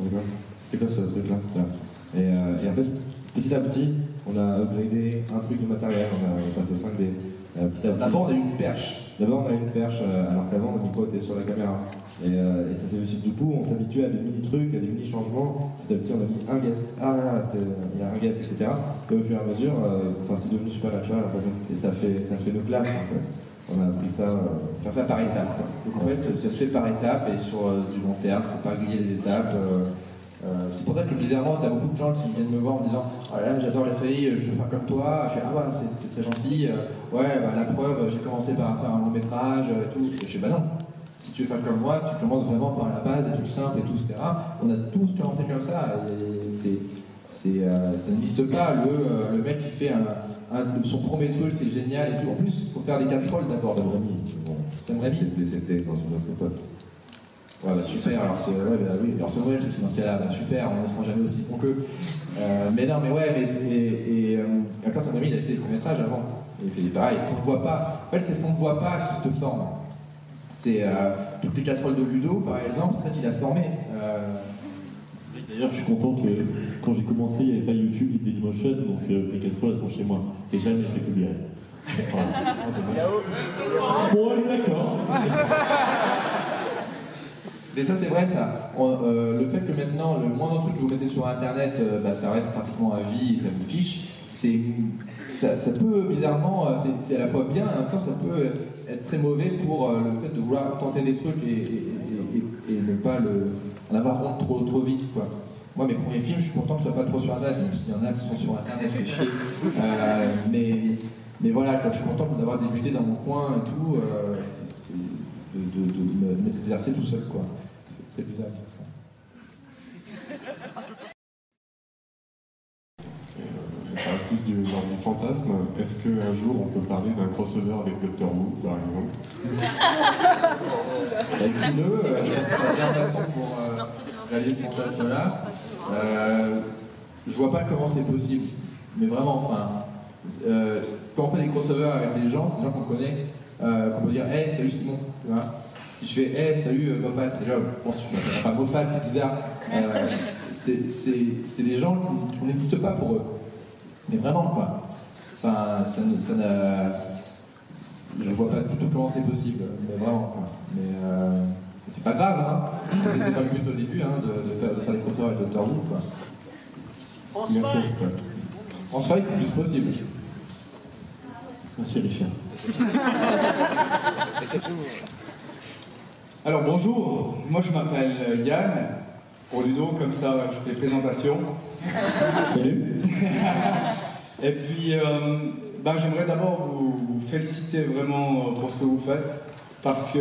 on rigole. C'est quoi ce truc là? Et en fait, petit à petit, on a upgradé un truc de matériel, on est passé au 5D. Petit à petit. D'abord, on a eu une perche. D'abord, on a eu une perche, alors qu'avant, mon micro était sur la caméra. Et ça s'est aussi du coup, on s'habituait à des mini-trucs, à des mini-changements. Petit à petit, on a mis un guest. Ah là, il y a un guest, etc. Et au fur et à mesure, c'est devenu super naturel. Et ça fait nos classes, en fait. On a appris ça. Faire ça par étapes. Donc en fait, ça se fait par étapes et sur du long terme, il ne faut pas griller les étapes. C'est pour ça que bizarrement, tu as beaucoup de gens qui viennent me voir en me disant « Oh là, j'adore la série, je veux faire comme toi. » Je fais « Ah ouais, c'est très gentil. Ouais, bah, la preuve, j'ai commencé par faire un long métrage et tout. » Et je fais « Bah non. Si tu veux faire comme moi, tu commences vraiment par la base, des trucs simples et tout, etc. » On a tous commencé comme ça. Et ça n'existe pas. Le mec qui fait son premier truc, c'est génial et tout. En plus, il faut faire des casseroles d'abord. Sam Raimi s'est décédé dans une autre époque. Ouais, bah super, alors c'est oui, alors c'est vrai, c'est dans ce cas-là, bah, super, on ne sera jamais aussi bon qu'eux. Mais non, mais ouais, quand Sam Raimi, il a fait des courts-métrages avant, il fait pareil, qu'on ne voit pas. En fait, c'est ce qu'on ne voit pas qui te forme. C'est toutes les casseroles de Ludo, par exemple, c'est ça qui l'a formé. D'ailleurs, je suis content que quand j'ai commencé, il n'y avait pas YouTube ni Dailymotion, donc les casseroles elles sont chez moi. Et jamais je les publierai. Voilà. Bon, allez, d'accord. Mais ça c'est vrai ça. Le fait que maintenant le moindre truc que vous mettez sur internet, ça reste pratiquement à vie et ça vous fiche, ça peut bizarrement, c'est à la fois bien et en même temps ça peut être très mauvais pour le fait de vouloir tenter des trucs et ne pas en avoir honte trop vite quoi. Moi mes premiers films, je suis content que ce soit pas trop sur internet, même s'il y en a qui sont sur internet, fait chier. Mais voilà, je suis content d'avoir débuté dans mon coin et tout. De m'exercer tout seul, quoi. C'est bizarre de dire ça. Ça va plus du genre du fantasme. Est-ce qu'un jour on peut parler d'un crossover avec Doctor Who, par exemple? Avec une je pense que c'est la meilleure façon pour réaliser ce fantasme-là. Je vois pas comment c'est possible. Mais vraiment, enfin, quand on fait des crossovers avec des gens, c'est des gens qu'on connaît. Qu'on peut dire hey salut Simon, tu vois. Si je fais hey salut Moffat, déjà je pense que je ne pas Moffat, c'est bizarre. C'est des gens qu'on n'existe pas pour eux. Mais vraiment quoi. Enfin, je vois pas du tout comment c'est possible, mais vraiment quoi. Mais c'est pas grave, hein. C'était pas le but au début de faire des crossovers avec Doctor Who quoi. Merci. En soi, c'est plus possible. Merci Richard. Alors bonjour, moi je m'appelle Yann, pour Ludo, comme ça je fais présentation. Salut. Et puis j'aimerais d'abord vous féliciter vraiment pour ce que vous faites, parce que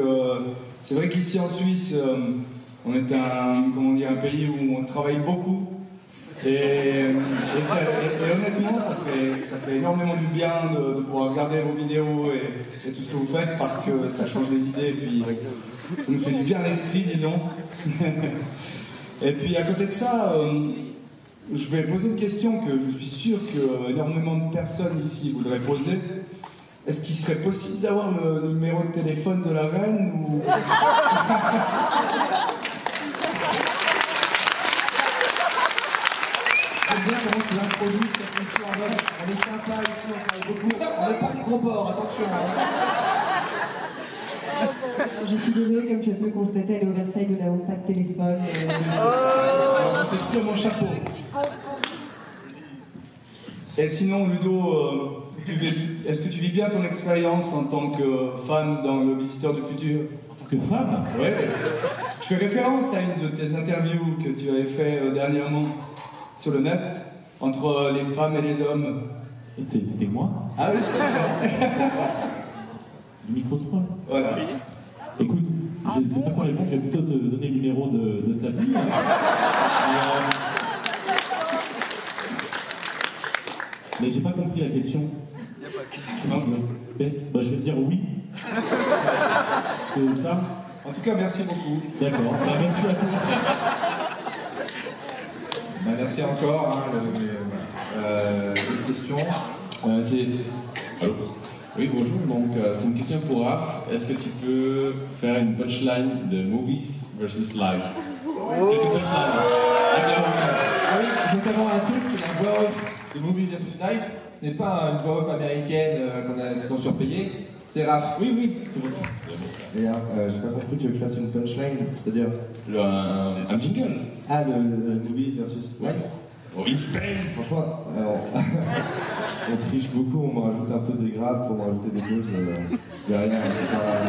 c'est vrai qu'ici en Suisse, on est un pays où on travaille beaucoup. Et honnêtement, ça fait énormément du bien de pouvoir regarder vos vidéos et tout ce que vous faites, parce que ça change les idées et puis ça nous fait du bien à l'esprit, disons. Et puis à côté de ça, je vais poser une question que je suis sûr que énormément de personnes ici voudraient poser. Est-ce qu'il serait possible d'avoir le numéro de téléphone de la reine ou... J'aime bien comment tu introduis cette question en mode on est sympa ici, on travaille beaucoup, on n'est pas du gros porc, attention. Je suis désolée, comme tu peux constater, aller au Versailles, nous n'avons pas de téléphone. Alors je te tire mon chapeau. Et sinon, Ludo, est-ce que tu vis bien ton expérience en tant que fan dans Le Visiteur du Futur? En tant que fan? Ouais. Je fais référence à une de tes interviews que tu avais fait dernièrement sur le net, entre les femmes et les hommes. C'était moi? Ah oui, c'est vrai. Le micro 3. Voilà. Écoute, c'est pas pour répondre, je vais plutôt te donner le numéro de Sabine. Mais j'ai pas compris la question. Bête. Bah, je vais te dire oui. C'est ça? En tout cas, merci beaucoup. D'accord, bah, merci à toi. Bah, merci encore. Une question. Allô? Oui, bonjour. Donc, c'est une question pour Raph. Est-ce que tu peux faire une punchline de Movies versus Live? Quelques punchlines. Oui, il faut savoir un truc, la voix off de Movies versus Live, ce n'est pas une voix off américaine qu'on a surpayée, c'est Raph. Oui, c'est pour ça. Et j'ai pas compris, tu veux que je fasse une punchline, c'est-à-dire un jingle. Ah, le Movies versus Live? Oh, in space. Franchement, on triche beaucoup, on me rajoute un peu de grave pour me rajouter des choses. Derrière, c'est pas...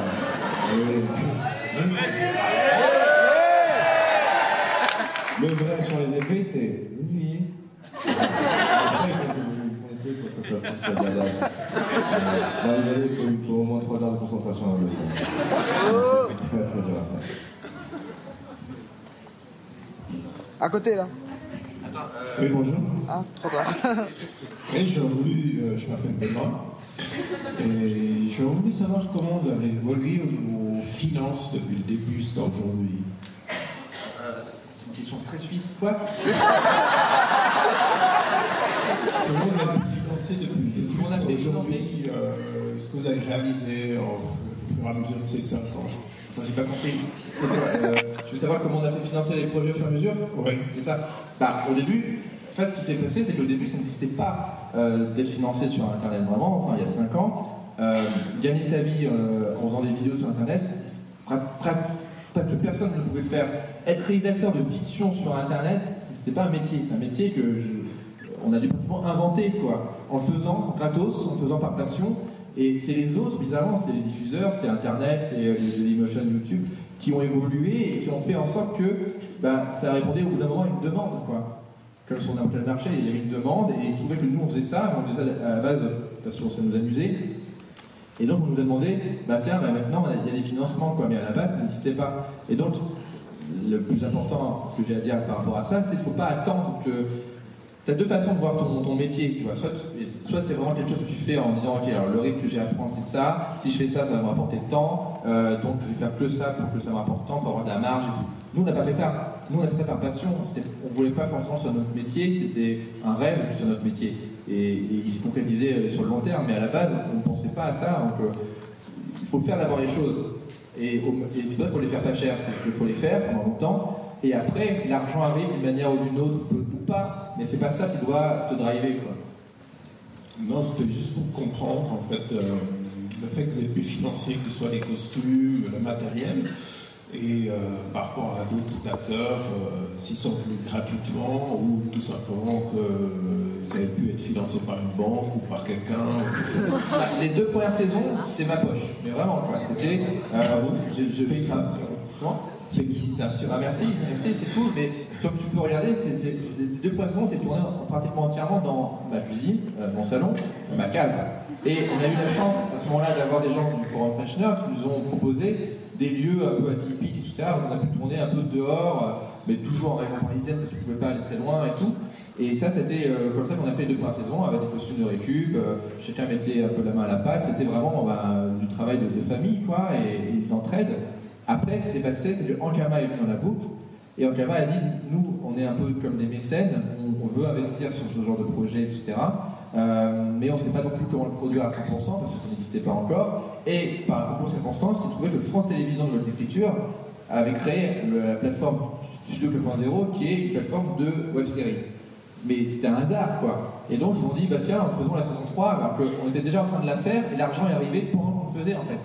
Le vrai sur les effets, c'est Movies. Après, ils font des trucs pour ça plus badass. Là, il faut au moins 3 heures de concentration avant de le faire. C'est très très dur à faire. À côté, là. Oui, bonjour. Ah, trop tard. Et j'aurais voulu, je m'appelle Benoît, et j'aurais voulu savoir comment vous avez évolué au niveau finances depuis le début jusqu'à aujourd'hui. C'est une question très suisse, quoi. Comment vous avez financé depuis le début jusqu'à aujourd'hui, ce que vous avez réalisé au fur et à mesure de ces 5 ans? Enfin, j'ai pas compris. Tu veux savoir comment on a fait financer les projets au fur et à mesure? Oui. C'est ça. Bah, au début, en fait, ce qui s'est passé, c'est qu'au début, ça n'existait pas d'être financé sur Internet vraiment, enfin, il y a 5 ans. Gagner sa vie en faisant des vidéos sur Internet, presque personne ne pouvait le faire. Être réalisateur de fiction sur Internet, c'était pas un métier, c'est un métier que on a dû pratiquement inventer, quoi, en le faisant gratos, en le faisant par passion. Et c'est les autres, bizarrement, c'est les diffuseurs, c'est Internet, c'est Dailymotion, YouTube, qui ont évolué et qui ont fait en sorte que ça répondait au bout d'un moment à une demande, quoi. Comme on est en plein marché, il y avait une demande et il se trouvait que nous on faisait ça à la base parce que ça nous amusait. Et donc on nous a demandé, maintenant il y a des financements, quoi, mais à la base ça n'existait pas. Et donc le plus important que j'ai à dire par rapport à ça, c'est qu'il ne faut pas attendre que... Tu as deux façons de voir ton métier, tu vois. Soit c'est vraiment quelque chose que tu fais en disant, ok, alors le risque que j'ai à prendre c'est ça, si je fais ça, ça va me rapporter tant, donc je vais faire que ça pour que ça me rapporte tant, pour avoir de la marge et tout. Nous on n'a pas fait ça, nous on a fait ça par passion, on ne voulait pas forcément sur notre métier, c'était un rêve sur notre métier. Et il s'est concrétisé sur le long terme, mais à la base on ne pensait pas à ça, donc il faut faire d'abord les choses. Et c'est pas qu'il faut les faire pas cher, c'est qu'il faut les faire pendant longtemps. Et après, l'argent arrive d'une manière ou d'une autre, ou pas, mais c'est pas ça qui doit te driver, quoi. Non, c'était juste pour comprendre, en fait, le fait que vous avez pu financer, que ce soit les costumes, le matériel, et par rapport à d'autres acteurs, s'ils sont venus gratuitement, ou tout simplement que vous avez pu être financé par une banque ou par quelqu'un. Les 2 premières saisons, c'est ma poche, mais vraiment, quoi. C'était... je fais ça. Comment ? Félicitations. Ah, merci, c'est cool, mais comme tu peux regarder, les 2 premières saisons étaient tournées pratiquement entièrement dans ma cuisine, mon salon, ma cave. Et on a eu la chance à ce moment-là d'avoir des gens du Forum Fashioner qui nous ont proposé des lieux un peu atypiques, etc. On a pu tourner un peu dehors, mais toujours en région parisienne parce qu'on ne pouvait pas aller très loin et tout. Et ça, c'était comme ça qu'on a fait les 2 premières saisons avec des costumes de récup, chacun mettait un peu la main à la pâte, c'était vraiment du travail de famille, quoi, et d'entraide. Après, ce qui s'est passé, c'est que Ankama est venu dans la boucle, et Ankama a dit, nous, on est un peu comme des mécènes, on veut investir sur ce genre de projet, etc. Mais on ne sait pas non plus comment le produire à 100%, parce que ça n'existait pas encore. Et par un concours de circonstances, il trouvait que France Télévisions de Nouvelles Écritures avait créé la plateforme Studio 2.0, qui est une plateforme de web-série. Mais c'était un hasard, quoi. Et donc, ils ont dit, tiens, faisons la saison 3, alors qu'on était déjà en train de la faire, et l'argent est arrivé pendant qu'on le faisait, en fait.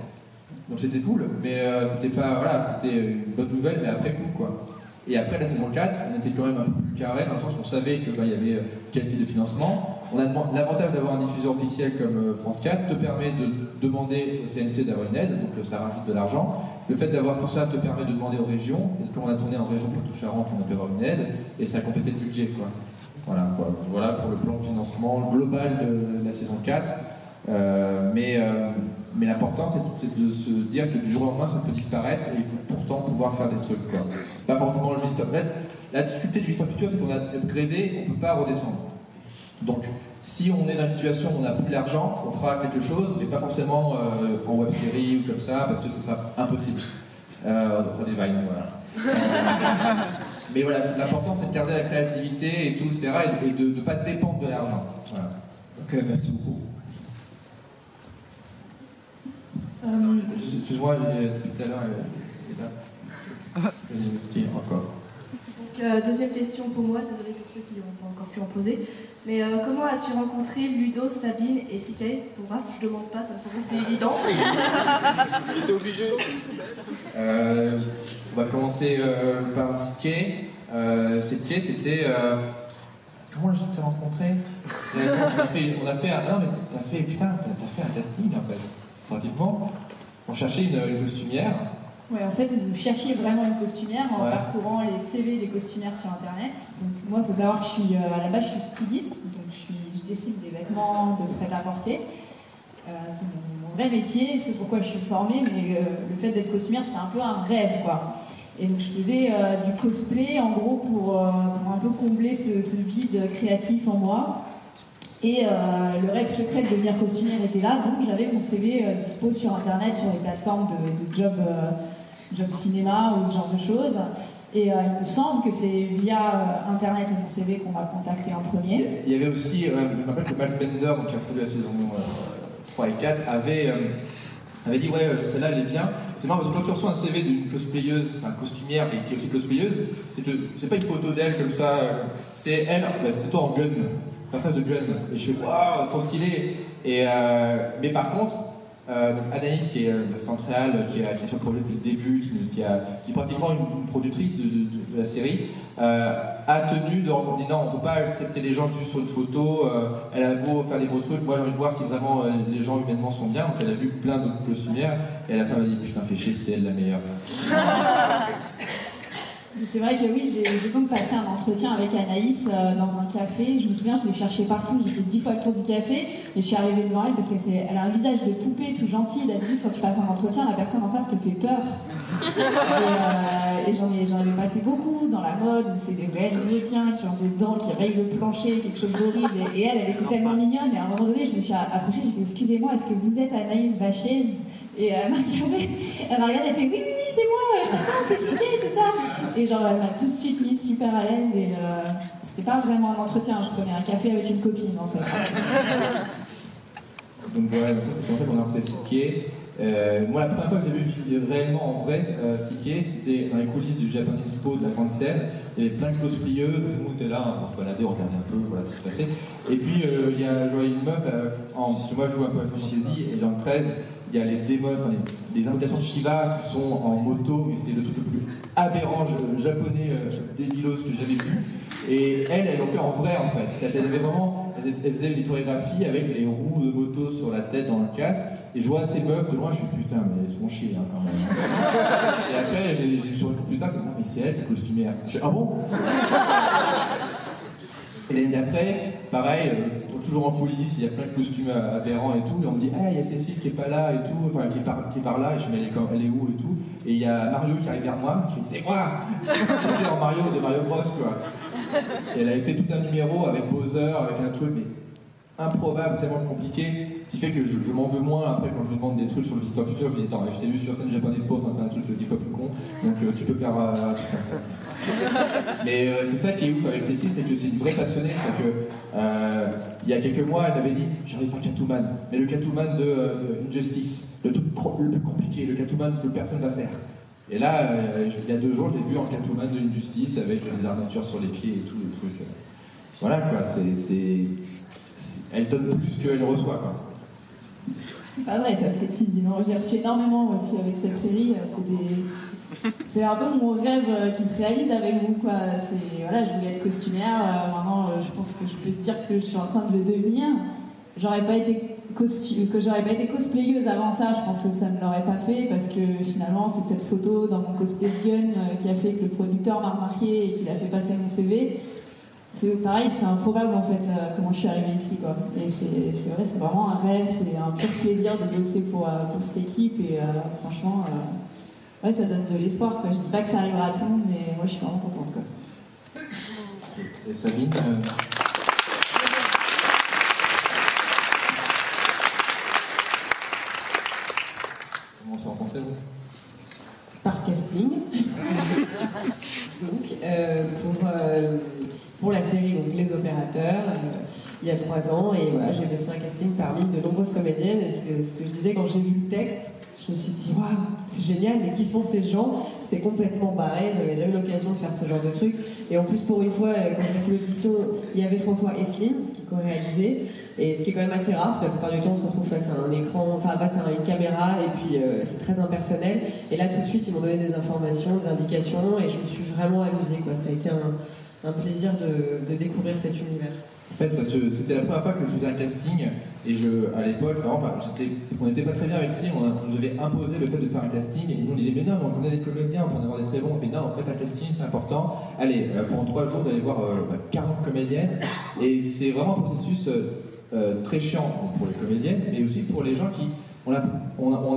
Donc c'était cool, mais c'était pas, voilà, c'était une bonne nouvelle, mais après coup, quoi. Et après la saison 4, on était quand même un peu plus carré, dans le sens où on savait qu'il y avait qualité de financement. L'avantage d'avoir un diffuseur officiel comme France 4 te permet de demander au CNC d'avoir une aide, donc ça rajoute de l'argent. Le fait d'avoir tout ça te permet de demander aux régions, et quand on a tourné en région Poitou-Charentes, on a pu avoir une aide, et ça complétait le budget, quoi. Voilà pour le plan de financement global de la saison 4. Mais l'important, c'est de se dire que du jour au lendemain, ça peut disparaître et il faut pourtant pouvoir faire des trucs, quoi. Pas forcément le visiteur. La difficulté du visiteur futur, c'est qu'on a upgradé, on ne peut pas redescendre. Donc, si on est dans une situation où on n'a plus l'argent, on fera quelque chose, mais pas forcément en web-série ou comme ça, parce que ce sera impossible. On fera des vines, voilà. Mais voilà, l'important, c'est de garder la créativité et tout, etc., et de ne pas dépendre de l'argent. Voilà. Ok, merci beaucoup. Excuse-moi, depuis tout à l'heure, elle est là. Vas-y, encore. Donc, deuxième question pour moi, désolé pour ceux qui n'ont pas encore pu en poser. Mais comment as-tu rencontré Ludo, Sabine et CK? Pour Raph, je demande pas, ça me semble c'est évident. Il était obligé. On va commencer par CK. CK, c'était... Comment je t'ai rencontré? On a fait un... Non, mais t'as fait un casting, en fait. Pratiquement. On cherchait une costumière. Ouais, en fait, vous cherchiez vraiment une costumière en parcourant les CV des costumières sur Internet. Donc, moi, il faut savoir que à la base, je suis styliste, donc je dessine des vêtements de prêt-à-porter. C'est mon vrai métier, c'est pourquoi je suis formée, mais le fait d'être costumière, c'était un peu un rêve, quoi. Et donc, je faisais du cosplay, en gros, pour un peu combler ce vide créatif en moi. Et le rêve secret de devenir costumière était là, donc j'avais mon CV dispo sur Internet, sur les plateformes de job cinéma ou ce genre de choses. Et il me semble que c'est via Internet et mon CV qu'on m'a contacté en premier. Il y avait aussi, je me rappelle que Matt Bender, qui a produit la saison 3 et 4, avait dit ouais, celle-là elle est bien. C'est marrant parce que quand tu reçois un CV d'une cosplayeuse, enfin costumière et qui est aussi cosplayeuse, c'est pas une photo d'elle comme ça, c'est elle, c'était toi en gun. Personnage de gun, et je fais waouh, c'est trop stylé. Mais par contre, Anaïs, qui est centrale, qui est sur le projet depuis le début, qui est pratiquement une productrice de la série, a tenu de dire non, on ne peut pas accepter les gens juste sur une photo. Elle a beau faire des beaux trucs, moi j'ai envie de voir si vraiment les gens humainement sont bien. Donc elle a vu plein d'autres costumières, et à la fin elle m'a dit putain, fais chier, c'était elle la meilleure. C'est vrai que oui, j'ai donc passé un entretien avec Anaïs dans un café. Je me souviens, je l'ai cherchée partout, j'ai fait 10 fois le tour du café et je suis arrivée devant elle parce qu'elle a un visage de poupée tout gentil. D'habitude, quand tu passes un entretien, la personne en face te fait peur. Et j'en ai passé beaucoup dans la mode, c'est des vrais américains qui ont des dents, qui rayent le plancher, quelque chose d'horrible. Et elle était tellement mignonne, et à un moment donné, je me suis approchée, j'ai fait excusez-moi, est-ce que vous êtes Anaïs Vachez? Et elle m'a regardé, elle fait oui, c'est moi, je t'attends, c'est CK, c'est ça. Et genre, elle m'a tout de suite mise super à l'aise, et c'était pas vraiment un entretien, je prenais un café avec une copine en fait. Donc voilà, ça c'est pour ça qu'on a fait CK. Moi, la première fois que j'ai vu réellement en vrai CK, c'était dans les coulisses du Japan Expo de la grande scène. Il y avait plein de cosplayeux, nous on était là, on se baladait, on regardait un peu, voilà ce qui se passait. Et puis il y a une meuf, parce que moi je joue un peu à Final Fantasy, et dans le 13, il y a les démons, des invocations de Shiva qui sont en moto, mais c'est le truc le plus aberrant japonais débilos que j'avais vu. Et elle l'ont fait en vrai en fait. Elle avait vraiment, elle faisait des chorégraphies avec les roues de moto sur la tête dans le casque. Et je vois ces meufs de loin, je suis putain, mais elles se font chier quand même. Et après, j'ai vu sur le coup plus tard, non mais c'est elle qui est costumière. Je fais ah bon? Et l'année d'après, pareil, toujours en coulisses, il y a plein de costumes aberrants et tout, et on me dit ah, il y a Cécile qui est pas là et tout, enfin qui est par là, et je me dis elle est où et tout, et il y a Mario qui arrive vers moi, qui me dit c'est quoi? C'était en Mario de Mario Bros quoi. Et elle avait fait tout un numéro avec Bowser, avec un truc mais improbable, tellement compliqué, ce qui fait que je m'en veux moins après quand je lui demande des trucs sur le Visiteur Futur, je dis attends, je t'ai vu sur scène Japan Expo, t'as un truc 10 fois plus con, donc tu peux faire tout ça. Mais c'est ça qui est ouf avec Cécile, c'est que c'est une vraie passionnée, c'est que il y a quelques mois, elle m'avait dit j'arrive à faire Catwoman, mais le Catwoman de Injustice, le truc le plus compliqué, le Catwoman que personne va faire. Et là, il y a 2 jours, je l'ai vu en Catwoman de Injustice avec les armatures sur les pieds et tout, les trucs. Voilà quoi, elle donne plus qu'elle reçoit quoi. C'est pas vrai, ça s'étudie. Non, j'ai reçu énormément aussi avec cette série. C'est un peu mon rêve qui se réalise avec vous, quoi. Voilà, je voulais être costumière. Maintenant, je pense que je peux dire que je suis en train de le devenir. J'aurais pas été cosplayeuse avant ça, je pense que ça ne l'aurait pas fait, parce que finalement, c'est cette photo dans mon cosplay de gun qui a fait que le producteur m'a remarqué et qu'il a fait passer mon CV. C'est pareil, c'est improbable en fait comment je suis arrivée ici, quoi. Et c'est vrai, c'est vraiment un rêve, c'est un pur plaisir de bosser pour cette équipe et franchement, ouais, ça donne de l'espoir, quoi. Je dis pas que ça arrivera à tout le monde, mais moi je suis vraiment contente, quoi. Et Sabine comment on s'est rencontrés donc? Par casting. Donc, pour la série donc, Les Opérateurs, il y a 3 ans, et voilà, j'ai passé un casting parmi de nombreuses comédiennes, et ce que je disais quand j'ai vu le texte, je me suis dit, waouh, c'est génial, mais qui sont ces gens? C'était complètement barré, j'avais déjà eu l'occasion de faire ce genre de truc. Et en plus, pour une fois, quand j'ai passé l'audition, il y avait François Eslim, ce qui co-réalisait, et ce qui est quand même assez rare, parce que la plupart du temps, on se retrouve face à un écran, enfin face à une caméra, et puis c'est très impersonnel. Et là, tout de suite, ils m'ont donné des informations, des indications, et je me suis vraiment amusée, quoi. Ça a été un plaisir de découvrir cet univers. En fait, parce que c'était la première fois que je faisais un casting, et à l'époque, vraiment, on n'était pas très bien avec Slim, on nous avait imposé le fait de faire un casting, et nous on disait, mais non, on connaît des comédiens, on peut en avoir des très bons, on fait non, en fait un casting c'est important, allez, pendant 3 jours vous allez voir 40 comédiennes, et c'est vraiment un processus très chiant pour les comédiennes, mais aussi pour les gens qui, on a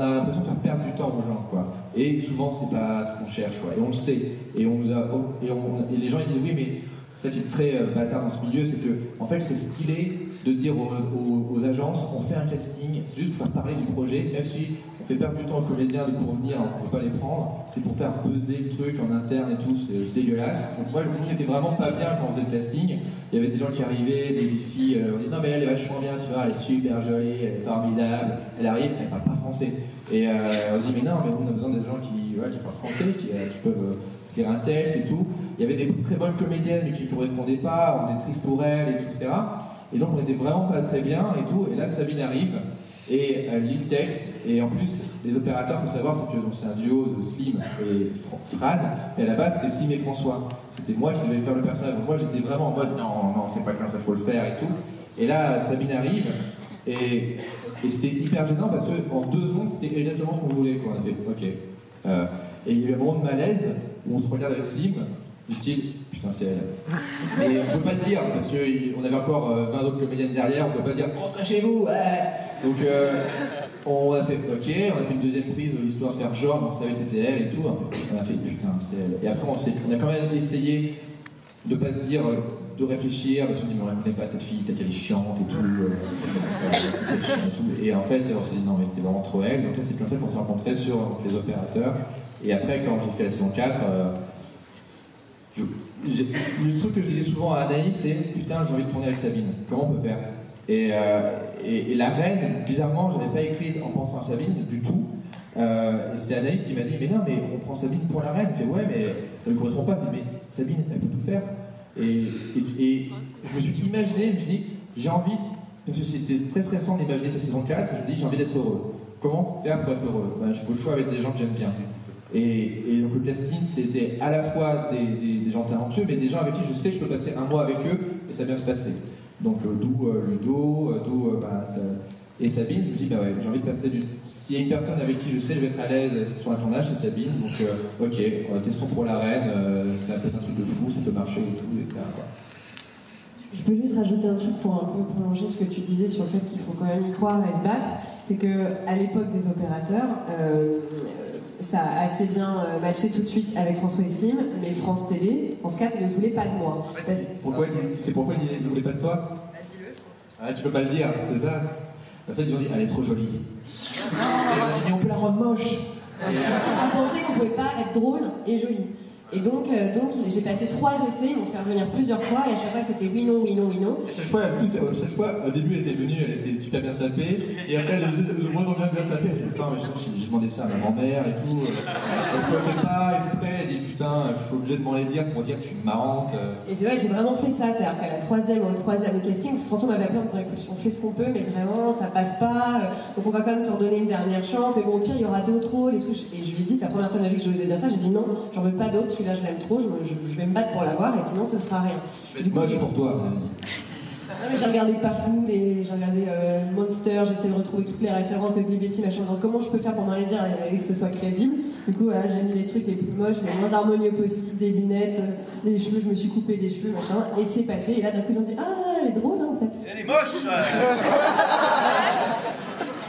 l'impression de faire perdre du temps aux gens, quoi. Et souvent c'est pas ce qu'on cherche, quoi. Et on le sait, et les gens ils disent, oui mais ça qui est très bâtard dans ce milieu, c'est que en fait c'est stylé de dire aux agences on fait un casting, c'est juste pour faire parler du projet, même si on fait perdre du temps aux comédiens pour venir, on ne peut pas les prendre, c'est pour faire buzzer le truc en interne et tout, c'est dégueulasse. Donc moi je n'étais vraiment pas bien quand on faisait le casting, il y avait des gens qui arrivaient, des filles, on dit non mais elle est vachement bien, tu vois, elle est super jolie, elle est formidable, elle arrive, elle parle pas français. Et on dit mais non, mais on a besoin des gens qui parlent français, qui peuvent dire un texte et tout. Il y avait des très bonnes comédiennes mais qui ne correspondaient pas, on était triste pour elles et tout, etc. Et donc on était vraiment pas très bien et tout. Et là Sabine arrive et lit le texte. Et en plus, les opérateurs, il faut savoir, c'est un duo de Slim et Fran. Et à la base, c'était Slim et François. C'était moi qui devais faire le personnage. Donc moi j'étais vraiment en mode non, c'est pas comme ça, faut le faire et tout. Et là Sabine arrive et c'était hyper gênant parce qu'en 2 secondes, c'était exactement ce qu'on voulait, quoi. On a fait ok. Et il y a eu un moment de malaise où on se regarde avec Slim, du style putain c'est elle. Mais on peut pas le dire parce qu'on avait encore 20 autres comédiennes derrière, on peut pas dire rentrez chez vous, ouais. Donc on a fait ok, on a fait une deuxième prise histoire de faire genre, on savait que c'était elle et tout. On a fait putain c'est elle. Et après on a quand même essayé de pas se dire, de réfléchir, parce qu'on dit mais on la connaît pas cette fille, peut-être qu'elle est chiante et tout. Et en fait on s'est dit non mais c'est vraiment trop elle. Donc là c'est comme ça qu'on s'est rencontrés sur Les Opérateurs. Et après, quand j'ai fait la saison 4, le truc que je disais souvent à Anaïs, c'est putain, j'ai envie de tourner avec Sabine, comment on peut faire? Et la reine, bizarrement, je n'avais pas écrit en pensant à Sabine du tout. Et c'est Anaïs qui m'a dit, mais non, mais on prend Sabine pour la reine. Je fais, ouais, mais ça ne me correspond pas. Je dis, mais Sabine, elle peut tout faire. Et je me suis imaginé, je me suis dit, j'ai envie, parce que c'était très stressant d'imaginer cette saison 4, je me dis, j'ai envie d'être heureux. Comment faire pour être heureux? Il faut le choix avec des gens que j'aime bien. Et donc le casting, c'était à la fois des gens talentueux, mais des gens avec qui je sais que je peux passer 1 mois avec eux et ça va bien se passer. Donc d'où Ludo, et Sabine, je me dis bah ouais, j'ai envie de passer s'il y a une personne avec qui je sais que je vais être à l'aise sur un tournage, c'est Sabine. Donc ok, testons pour la reine, ça peut être un truc de fou, ça peut marcher et tout, etc. Je peux juste rajouter un truc pour un peu prolonger ce que tu disais sur le fait qu'il faut quand même y croire et se battre. C'est qu'à l'époque des Opérateurs, ça a assez bien matché tout de suite avec François Eslim, mais France Télé, France 4 ne voulait pas de moi. Pourquoi ils ne voulaient pas de toi? Ah, tu peux pas le dire, c'est ça? En fait, ils ont dit, elle est trop jolie. Et on peut la rendre moche. Ils pensaient qu'on pouvait pas être drôle et jolie. Et donc j'ai passé 3 essais, ils m'ont fait revenir plusieurs fois, et à chaque fois c'était oui, non, oui, non, oui, non. Et chaque fois, au début, elle était venue, elle était super bien sapée, et après, elle disait, moi, non, bien sapée. Elle dit, putain, mais j'ai demandé ça à ma grand-mère et tout. Parce qu'on fait pas exprès, elle dit, putain, je suis obligé de m'en les dire pour dire que je suis marrante. Et c'est vrai, j'ai vraiment fait ça, c'est-à-dire qu'à la troisième casting, François m'avait appelé en disant, écoute, on fait ce qu'on peut, mais vraiment, ça passe pas, donc on va quand même te redonner une dernière chance, mais bon, au pire, il y aura d'autres rôles et tout. Et je lui ai dit, c'est la première fois de ma vie que je osais dire ça, j'ai dit non, j'en veux pas d'autres, celui-là je l'aime trop, je vais me battre pour l'avoir, et sinon ce sera rien. Je vais être moche pour toi. Non, mais j'ai regardé partout, j'ai regardé Monster, j'ai essayé de retrouver toutes les références de Betty, machin, genre comment je peux faire pour m'en les dire et que ce soit crédible. Du coup, voilà, j'ai mis les trucs les plus moches, les moins harmonieux possibles, des lunettes, les cheveux, je me suis coupé les cheveux, machin, et c'est passé, et là d'un coup ils ont dit, ah, elle est drôle, hein, en fait. Elle est moche.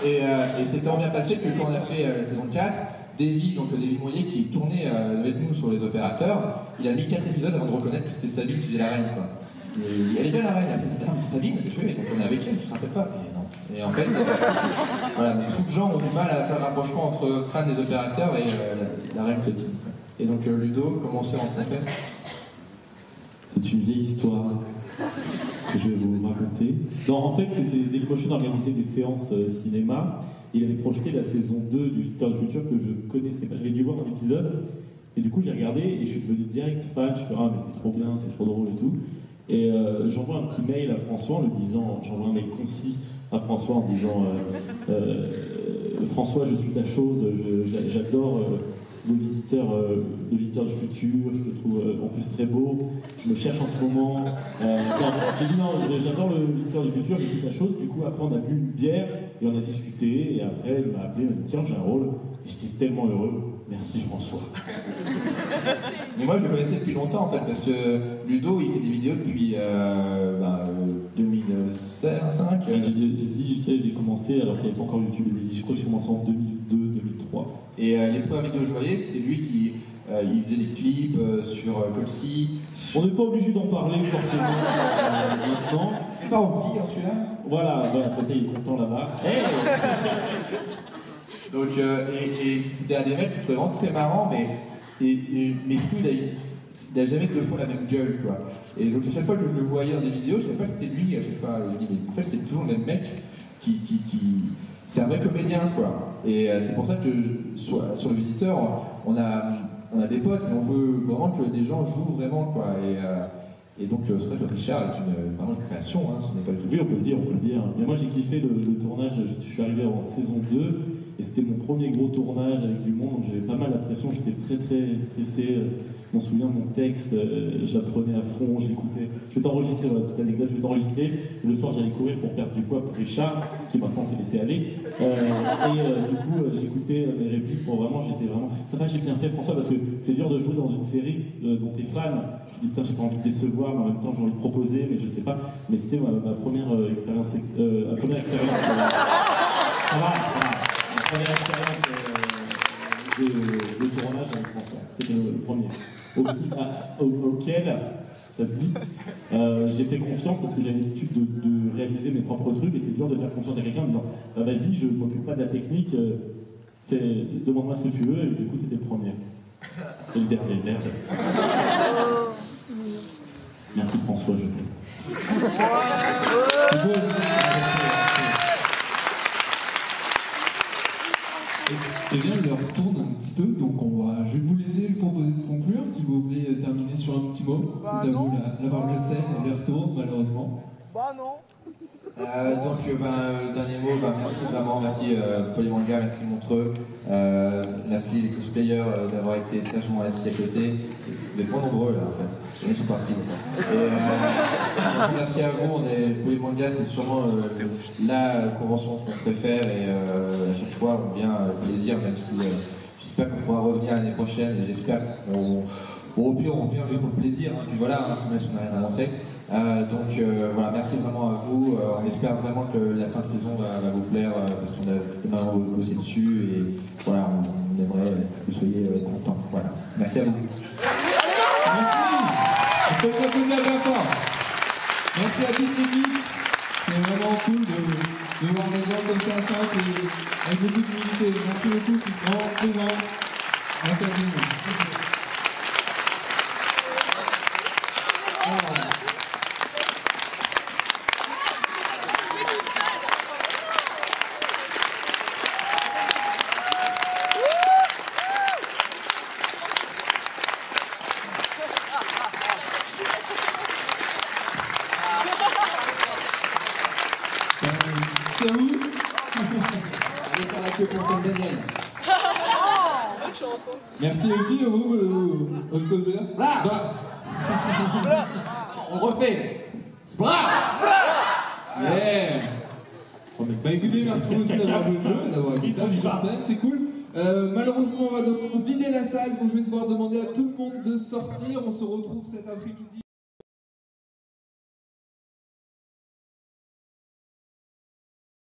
Et c'est tellement bien passé que quand on a fait la saison 4, Davy Moyer, qui tournait avec nous sur les opérateurs, il a mis 4 épisodes avant de reconnaître que c'était Sabine qui faisait la reine, quoi. Et elle est bien la reine, non mais c'est Sabine, je fais, mais t'as tourné avec elle, tu te rappelles pas? Et non. Et en fait, voilà, mais beaucoup de gens ont du mal à faire le rapprochement entre Fran des opérateurs et la reine Clotilde. Et donc Ludo, comment on s'est rencontrés? C'est une vieille histoire que je vais vous raconter. Non, en fait, c'était Dave Cochon organisait des séances cinéma. Il avait projeté la saison 2 du Visiteur du Futur que je connaissais pas. J'avais dû voir un épisode. Et du coup, j'ai regardé et je suis devenu direct fan. Je fais, ah, mais c'est trop bien, c'est trop drôle et tout. Et j'envoie un petit mail à François en lui disant, j'envoie un mail concis à François en disant, François, je suis ta chose, j'adore le visiteur du futur, je le trouve en plus très beau, je me cherche en ce moment. J'ai dit non, j'adore le visiteur du futur, je suis ta chose. Du coup, après, on a bu une bière et on a discuté. Et après, il m'a appelé, il m'a dit tiens, j'ai un rôle. Et j'étais tellement heureux. Merci François. Mais moi, je le connaissais depuis longtemps en fait, parce que Ludo, il fait des vidéos depuis 2005. J'ai dit, tu sais, j'ai commencé alors qu'il n'y avait pas encore YouTube. Je crois que j'ai commencé en 2002-2003. Et les premières vidéos que je voyais, c'était lui qui il faisait des clips sur Colsi. On n'est pas obligé d'en parler forcément maintenant. C'est pas envie en celui-là. Voilà, après ça il est content là-bas. Hey donc, et c'était un des mecs que je trouvais vraiment très marrant, mais surtout il n'a jamais deux fois la même gueule, quoi. Et donc à chaque fois que je le voyais dans des vidéos, je ne savais pas si c'était lui, à chaque fois, je me dis, mais en fait c'est toujours le même mec qui c'est un vrai comédien, quoi. Et c'est pour ça que sur le visiteur, on a des potes, mais on veut vraiment que des gens jouent vraiment, quoi. Et donc c'est vrai que Richard est vraiment une création, hein, ce n'est pas du tout. Oui, on peut le dire. Mais moi j'ai kiffé le tournage, je suis arrivé en saison 2, et c'était mon premier gros tournage avec du monde, donc j'avais pas mal la pression, j'étais très très stressé. Je m'en souviens, mon texte, je l'apprenais à fond, j'écoutais. Je vais t'enregistrer, voilà, petite anecdote, je vais t'enregistrer. Et le soir, j'allais courir pour perdre du poids pour Richard, qui maintenant s'est laissé aller. Du coup, j'écoutais mes répliques pour vraiment, ça va, j'ai bien fait, François, parce que c'est dur de jouer dans une série dont t'es fan. Je dis, putain, j'ai pas envie de décevoir, mais en même temps, j'ai envie de proposer, mais je sais pas. Mais c'était ma première expérience. Ça va. Ma première expérience de tournage avec François. C'était le premier. Auquel, ça te dit, j'ai fait confiance parce que j'avais l'habitude de réaliser mes propres trucs et c'est dur de faire confiance à quelqu'un en disant bah, vas-y, je ne m'occupe pas de la technique, demande-moi ce que tu veux, et du coup, tu étais le premier. Et le dernier, merde. Merci François, je t'aime. Eh bien, l'heure tourne un petit peu, donc je vais vous laisser lui proposer de conclure, si vous voulez terminer sur un petit mot. C'est à vous la parole de scène, l'heure tourne malheureusement. Bah non. Le dernier mot, merci vraiment, merci Polymanga, merci Montreux, merci les cosplayers d'avoir été sagement assis à côté. Vous êtes moins nombreux là en fait. Ils sont partis. Merci à vous, Polymanga, c'est sûrement la convention qu'on préfère et à chaque fois on vient avec plaisir, même si j'espère qu'on pourra revenir l'année prochaine et j'espère qu'on. Bon, au pire, on vient juste pour le plaisir, hein, puis voilà, sinon on n'a rien à montrer. Voilà, merci vraiment à vous. On espère vraiment que la fin de saison va vous plaire, parce qu'on a énormément bossé dessus, et voilà, on aimerait que vous soyez contents. Voilà. Merci à vous. Merci. On peut applaudir bien fort. Merci à toute l'équipe. C'est vraiment cool de voir des gens comme ça, simples et avec beaucoup d'humilité. Merci beaucoup, c'est vraiment plaisant. Merci à vous. que Fontaine Daniel. Bonne chance. Merci aussi à vous, au cosplayer. Blah. On refait. Splat. Yeah. Bah écoutez, merci aussi d'avoir joué le jeu, d'avoir été ça sur scène, c'est cool. Malheureusement, on va devoir vider la salle, donc je vais devoir demander à tout le monde de sortir. On se retrouve cet après-midi.